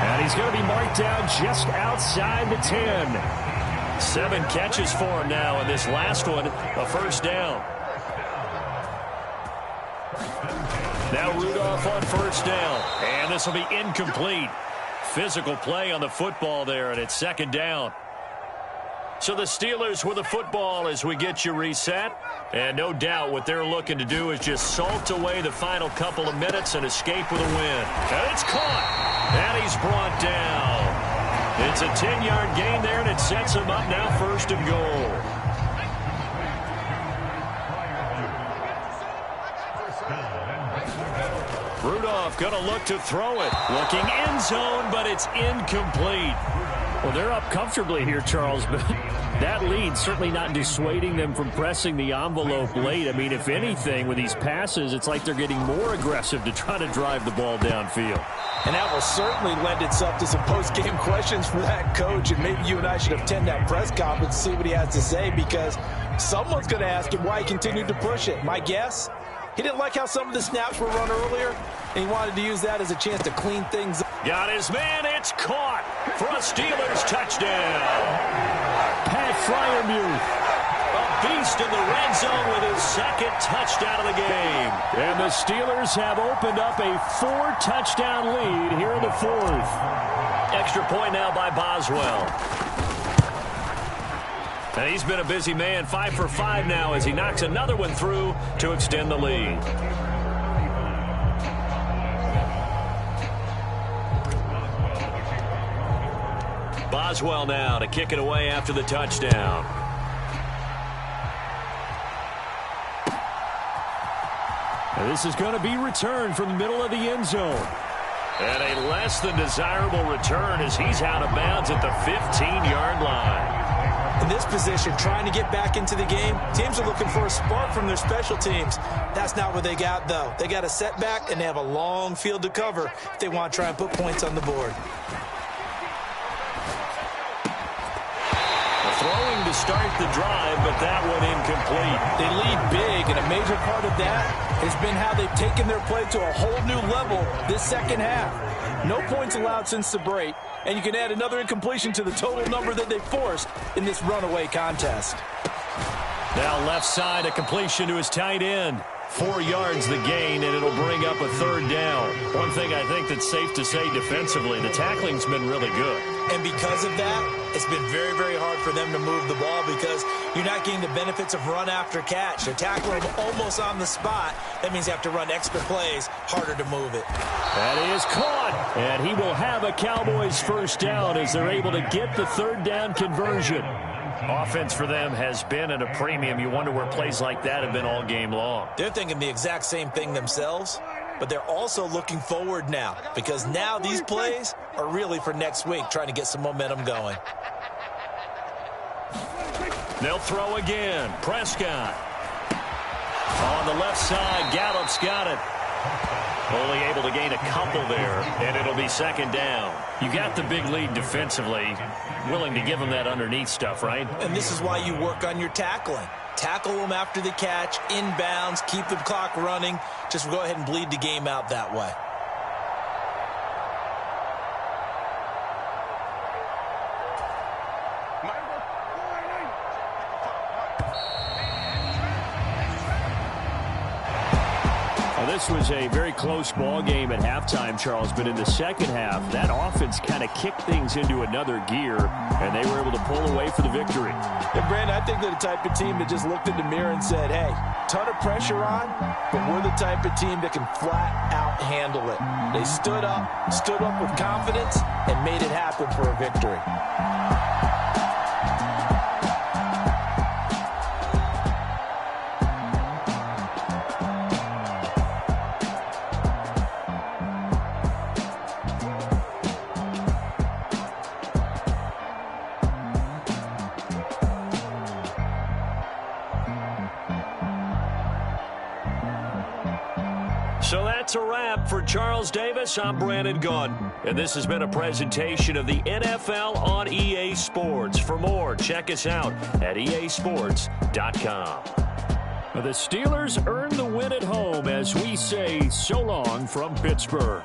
And he's going to be marked down just outside the 10. 7 catches for him now, and this last one, a first down. Now Rudolph on first down, and this will be incomplete. Physical play on the football there, and it's 2nd down. So the Steelers with the football as we get you reset. And no doubt what they're looking to do is just salt away the final couple of minutes and escape with a win. And it's caught, and he's brought down. It's a 10-yard gain there, and it sets him up now 1st and goal. Rudolph going to look to throw it. Looking end zone, but it's incomplete. Well, they're up comfortably here, Charles, but that lead certainly not dissuading them from pressing the envelope late. I mean, if anything, with these passes, it's like they're getting more aggressive to try to drive the ball downfield. And that will certainly lend itself to some post-game questions for that coach. And maybe you and I should attend that press conference and see what he has to say, because someone's going to ask him why he continued to push it. My guess, he didn't like how some of the snaps were run earlier, and he wanted to use that as a chance to clean things up. Got his man. It's caught for a Steelers touchdown. Pat Freiermuth. A beast in the red zone with his 2nd touchdown of the game. And the Steelers have opened up a 4-touchdown lead here in the 4th. Extra point now by Boswell. And he's been a busy man. 5 for 5 now as he knocks another one through to extend the lead. Boswell now to kick it away after the touchdown. And this is going to be returned from the middle of the end zone. And a less than desirable return as he's out of bounds at the 15-yard line. In this position, trying to get back into the game, teams are looking for a spark from their special teams. That's not what they got, though. They got a setback, and they have a long field to cover if they want to try and put points on the board. Throwing to start the drive, but that one incomplete. They lead big, and a major part of that has been how they've taken their play to a whole new level this 2nd half. No points allowed since the break, and you can add another incompletion to the total number that they forced in this runaway contest. Now left side, a completion to his tight end. 4 yards the gain, and it'll bring up a 3rd down. One thing I think that's safe to say defensively, the tackling's been really good. And because of that, it's been very, very hard for them to move the ball because you're not getting the benefits of run after catch. They're tackling them almost on the spot. That means you have to run extra plays, harder to move it. That is caught, and he will have a Cowboys 1st down as they're able to get the 3rd down conversion. Offense for them has been at a premium. You wonder where plays like that have been all game long. They're thinking the exact same thing themselves, but they're also looking forward now because now these plays are really for next week, trying to get some momentum going. They'll throw again. Prescott. On the left side, Gallup's got it. Only able to gain a couple there, and it'll be second down. You got the big lead defensively. Willing to give them that underneath stuff, right? And this is why you work on your tackling. Tackle them after the catch, inbounds, keep the clock running. Just go ahead and bleed the game out that way. This was a very close ball game at halftime, Charles, but in the second half, that offense kind of kicked things into another gear, and they were able to pull away for the victory. And Brandon, I think they're the type of team that just looked in the mirror and said, hey, ton of pressure on, but we're the type of team that can flat out handle it. They stood up with confidence, and made it happen for a victory. So that's a wrap for Charles Davis. I'm Brandon Gaudin, and this has been a presentation of the NFL on EA Sports. For more, check us out at easports.com. The Steelers earn the win at home as we say so long from Pittsburgh.